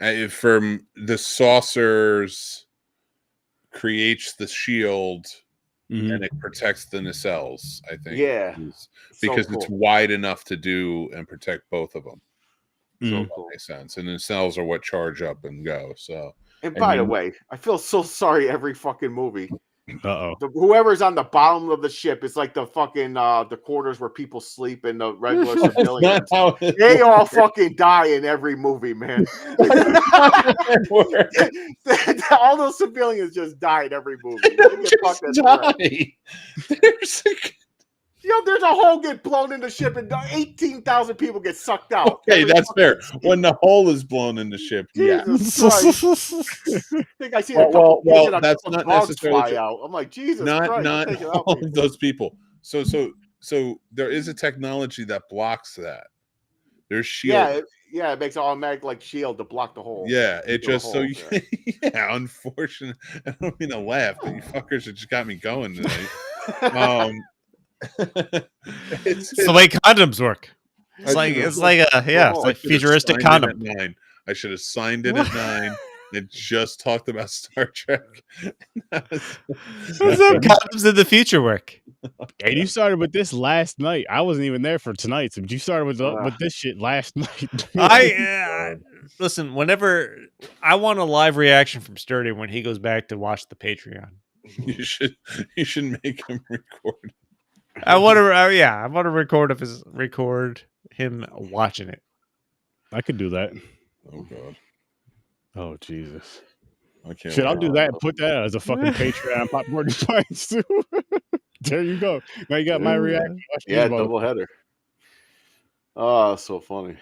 how from the saucers creates the shield and it protects the nacelles. I think. Yeah, because it's wide enough to do and protect both of them. So that makes sense. And the cells are what charge up and go. So, and by the way, I feel so sorry every fucking movie. Uh-oh. Whoever's on the bottom of the ship is like the fucking the quarters where people sleep and the regular civilians. They all fucking die in every movie, man. All those civilians just die in every movie. There's a hole get blown in the ship and 18,000 people get sucked out. Okay, that's fair. When the hole is blown in the ship, Jesus Christ. I think I see a couple that's not necessarily fly out. I'm like, Jesus not Christ. Not all of those people. So there is a technology that blocks that. There's shield. Yeah, it makes an automatic like shield to block the hole. Yeah, it just so you unfortunate. I don't mean to laugh, but you fuckers have just got me going tonight. It's the way condoms work. It's like futuristic condom. I should have signed it at 9. It just talked about Star Trek. Condoms in the future work. And you started with this last night. I wasn't even there for tonight, but you started with this shit last night. Listen. Whenever I want a live reaction from Sturdy when he goes back to watch the Patreon, you should make him record. I want to record him watching it. I could do that. Oh God. Oh Jesus. I can't. Shit, I'll do that and put that as a fucking Patreon popcorn device too. There you go. Now you got my reaction. Double header. Oh, so funny.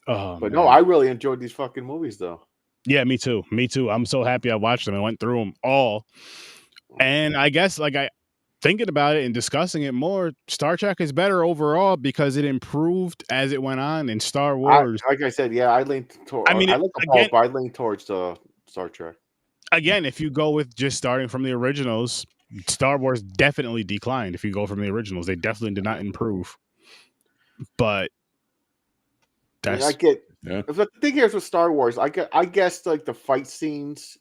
Oh, but no, I really enjoyed these fucking movies though. Yeah, me too. I'm so happy I watched them. I went through them all. And I guess thinking about it and discussing it more, Star Trek is better overall because it improved as it went on. In Star Wars, like I said, I lean towards. I lean towards Star Trek. Again, if you go with just starting from the originals, Star Wars definitely declined. If you go from the originals, they definitely did not improve. But that's I get. The thing here is with Star Wars, I guess like the fight scenes,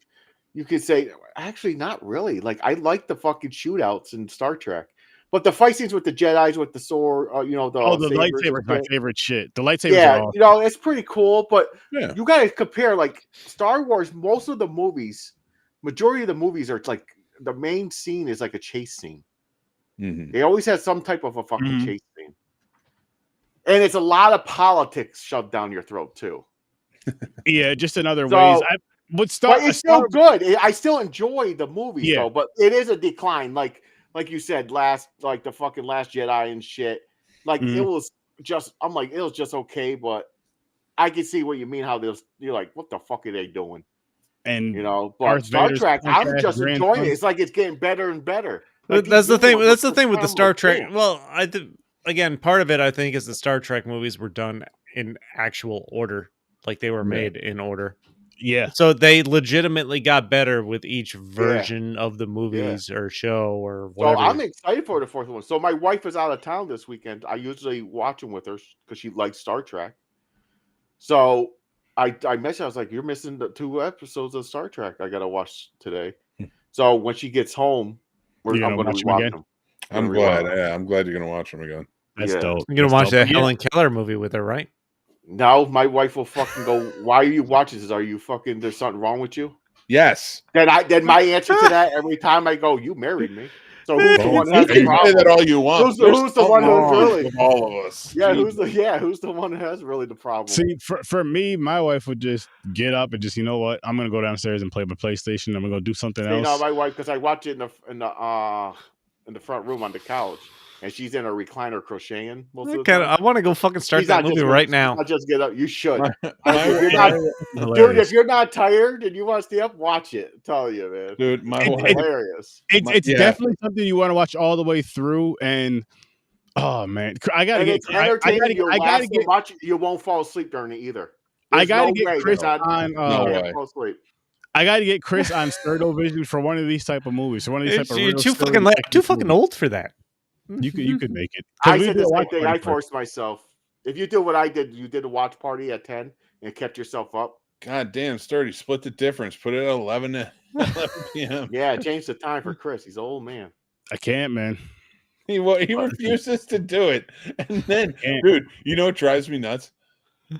you could say actually not really. Like I like the fucking shootouts in Star Trek, but the fight scenes with the Jedi's with the sword, the the sabers lightsaber is my favorite shit. The lightsabers yeah, are awesome. it's pretty cool, but you got to compare like Star Wars. Most of the movies, majority of the movies are like the main scene is like a chase scene. They always have some type of a fucking chase scene. And it's a lot of politics shoved down your throat too. Yeah, just in other ways. But it's still good. I still enjoy the movies though, but it is a decline. Like you said, the fucking Last Jedi and shit. Like it was just, I'm like, it was just okay, but I can see what you mean. How you're like, what the fuck are they doing? And but Star Trek, I'm just enjoying it. It's like it's getting better and better. Like that's the thing. That's the thing with the Star Trek. Well, again, part of it, I think, is the Star Trek movies were done in actual order. Like they were made in order. Yeah. So they legitimately got better with each version of the movies or show or whatever. So I'm excited for the fourth one. So my wife is out of town this weekend. I usually watch them with her because she likes Star Trek. So I messaged. I was like, "You're missing the 2 episodes of Star Trek. I gotta watch today." So when she gets home, I'm going to rewatch them. I'm glad. Yeah, I'm glad you're going to watch them again. That's dope. You're going to watch that Helen Keller movie with her, right? No, my wife will fucking go, "Why are you watching this? Are you fucking, there's something wrong with you?" Yes. Then my answer to that every time I go, "You married me." So who's the one that has the problem? Say that all you want. Who's the one who's really with all of us? Yeah, who's the one who has really the problem? See, for me, my wife would just get up and just, you know what? I'm gonna go downstairs and play my PlayStation. I'm gonna go do something else. No, my wife, because I watch it in the front room on the couch, and she's in a recliner crocheting. I want to go fucking start that movie right now. I'll just get up. You should. Dude, if you're not tired and you want to stay up, watch it. I'm telling you, man. Dude, it's hilarious. It's definitely something you want to watch all the way through. And oh man, I gotta get. You won't fall asleep during it either. I gotta get Chris on. No way. I got to get Chris on Sterdo Vision for one of these type of movies. For one of these type of you're too fucking old for that. You could make it. I said the same thing. I forced myself. If you do what I did, you did a watch party at 10 and kept yourself up. God damn, Sturdy. Split the difference. Put it at 11 p.m. Yeah, change the time for Chris. He's an old man. I can't, man. He refuses to do it. And then, dude, you know what drives me nuts?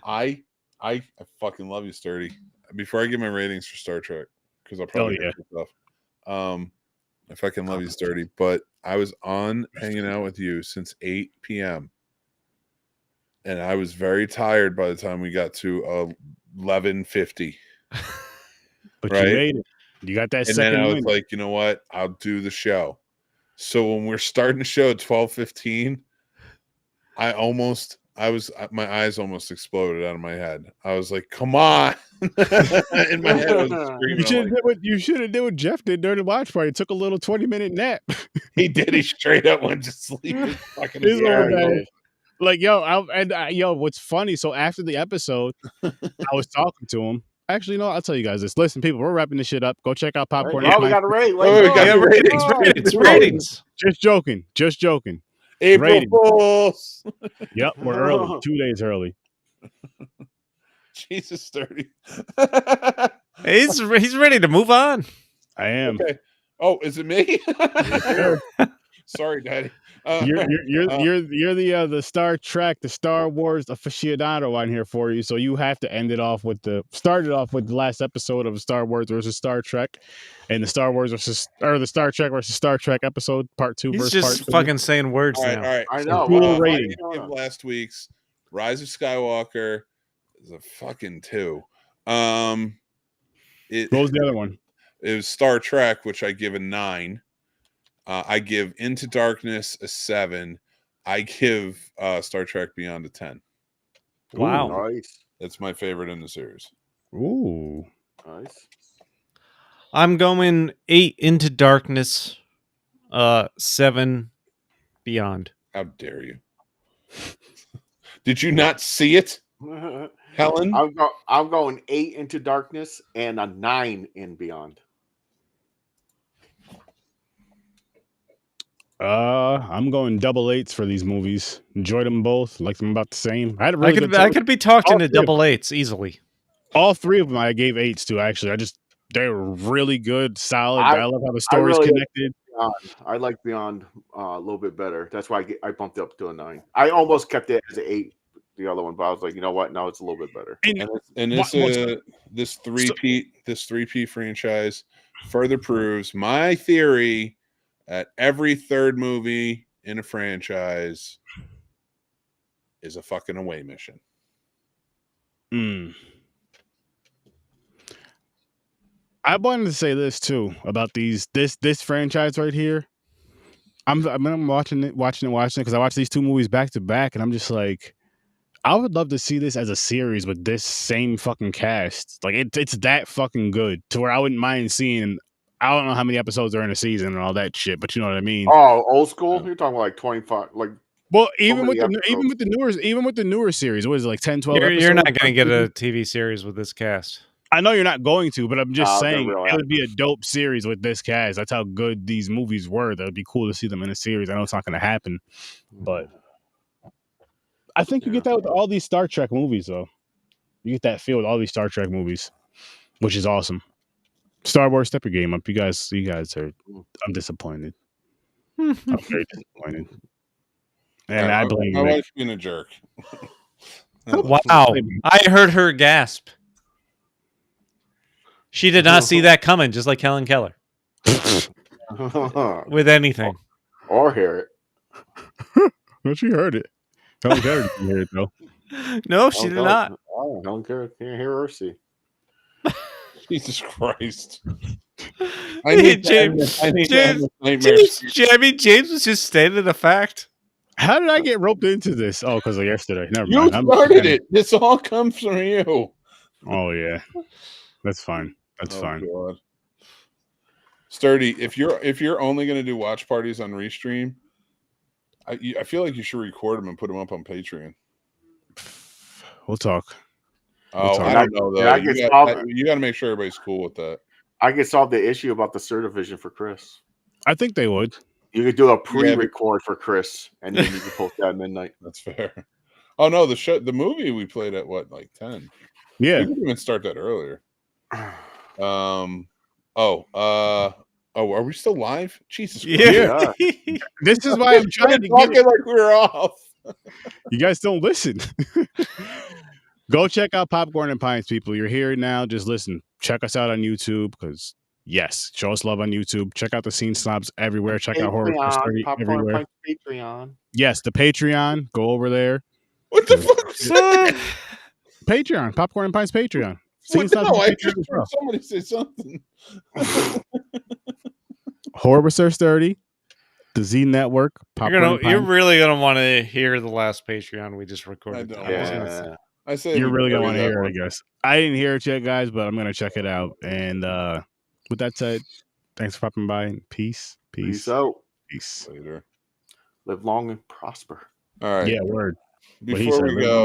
I fucking love you, Sturdy. Before I give my ratings for Star Trek, because I'll probably get stuff. I fucking love you, Sturdy. But I was on hanging out with you since 8 p.m. And I was very tired by the time we got to 11:50. But you made it. You got that second. And then I was like, you know what? I'll do the show. So when we're starting the show at 12:15, my eyes almost exploded out of my head. I was like, come on. In my head, I was screaming. You should have did what Jeff did during the watch party. Took a little 20-minute nap. He did. He straight up went to sleep. Like, what's funny? So after the episode, I was talking to him. Actually, no, I'll tell you guys this. Listen, people, we're wrapping this shit up. Go check out Popcorn. We got a rate. We got ratings. Just joking. April Fools. Yep, we're early. 2 days early. Jesus, Sturdy. He's ready to move on. I am. Okay. Oh, is it me? Sorry, Daddy. You're the Star Trek, the Star Wars aficionado on here for you. So you have to start it off with the last episode of Star Wars versus Star Trek, and the the Star Trek versus Star Trek episode part 2. He's just fucking saying words now. All right. I know. Cool rating. Last week's Rise of Skywalker is a fucking 2. What was the other one? It was Star Trek, which I give a 9. I give Into Darkness a 7. I give Star Trek Beyond a 10. Wow. Ooh, nice. That's my favorite in the series. Ooh. Nice. I'm going 8 Into Darkness, 7 Beyond. How dare you? Did you not see it, Helen? I'm going 8 Into Darkness and a 9 in Beyond. I'm going double eights for these movies. Enjoyed them both. Liked them about the same. I had a I really could good I time. could be talked All into three of double eights easily. All three of them I gave eights to. Actually, they were really good, solid. I love how the story's really connected. I like Beyond a little bit better. That's why I bumped it up to a 9. I almost kept it as an 8, the other one, but I was like, you know what? No, it's a little bit better. And this three-peat franchise further proves my theory that every third movie in a franchise is a fucking away mission. I wanted to say this too about this franchise right here. I'm watching it because I watched these two movies back to back, and I'm just like, I would love to see this as a series with this same fucking cast. Like it's that fucking good to where I wouldn't mind seeing. I don't know how many episodes are in a season and all that shit, but you know what I mean. Oh, old school? You're talking about like 25, like. Well, even with the newer series, what is it, like 10, 12 episodes? You're not going to get a TV series with this cast. I know you're not going to, but I'm just saying really it would be a dope series with this cast. That's how good these movies were. That would be cool to see them in a series. I know it's not going to happen, but I think you get that with all these Star Trek movies, though. You get that feel with all these Star Trek movies, which is awesome. Star Wars, step your game up. You guys are. I'm disappointed. I'm very disappointed. And I blame my wife's being a jerk. Wow. I heard her gasp. She did not see that coming, just like Helen Keller. With anything. Or hear it. Well, she heard it. Helen Keller didn't hear it, though. No, she did not. Oh, Helen Keller can't hear or see. Jesus Christ. James was just stating the fact. How did I get roped into this? Oh, because of yesterday. Never mind. You started it. This all comes from you. Oh, yeah. That's fine. That's fine. God. Sturdy, if you're only going to do watch parties on Restream, I feel like you should record them and put them up on Patreon. We'll talk. I don't know though. You got to make sure everybody's cool with that. I could solve the issue about the Certivision for Chris. I think they would. You could do a pre-record for Chris, and then you can post that at midnight. That's fair. Oh no, the movie we played at what, like 10? Yeah, we could even start that earlier. Are we still live? Jesus Christ. Yeah. This is why I'm trying to get like we're off. You guys don't listen. Go check out Popcorn and Pints, people. You're here now. Just listen. Check us out on YouTube because, yes, show us love on YouTube. Check out the Scene Snobs everywhere. Check out Horror History everywhere. Patreon. Yes, the Patreon. Go over there. What the fuck is that? Patreon. Popcorn and Pints Patreon. I just heard somebody say something. Horror Research 30. The Z Network. You're really gonna want to hear the last Patreon we just recorded. I say you're really gonna want to hear it, I guess. I didn't hear it yet, guys, but I'm gonna check it out. And with that said, thanks for popping by. And peace out. Later. Live long and prosper. All right. Yeah, word. Before we go.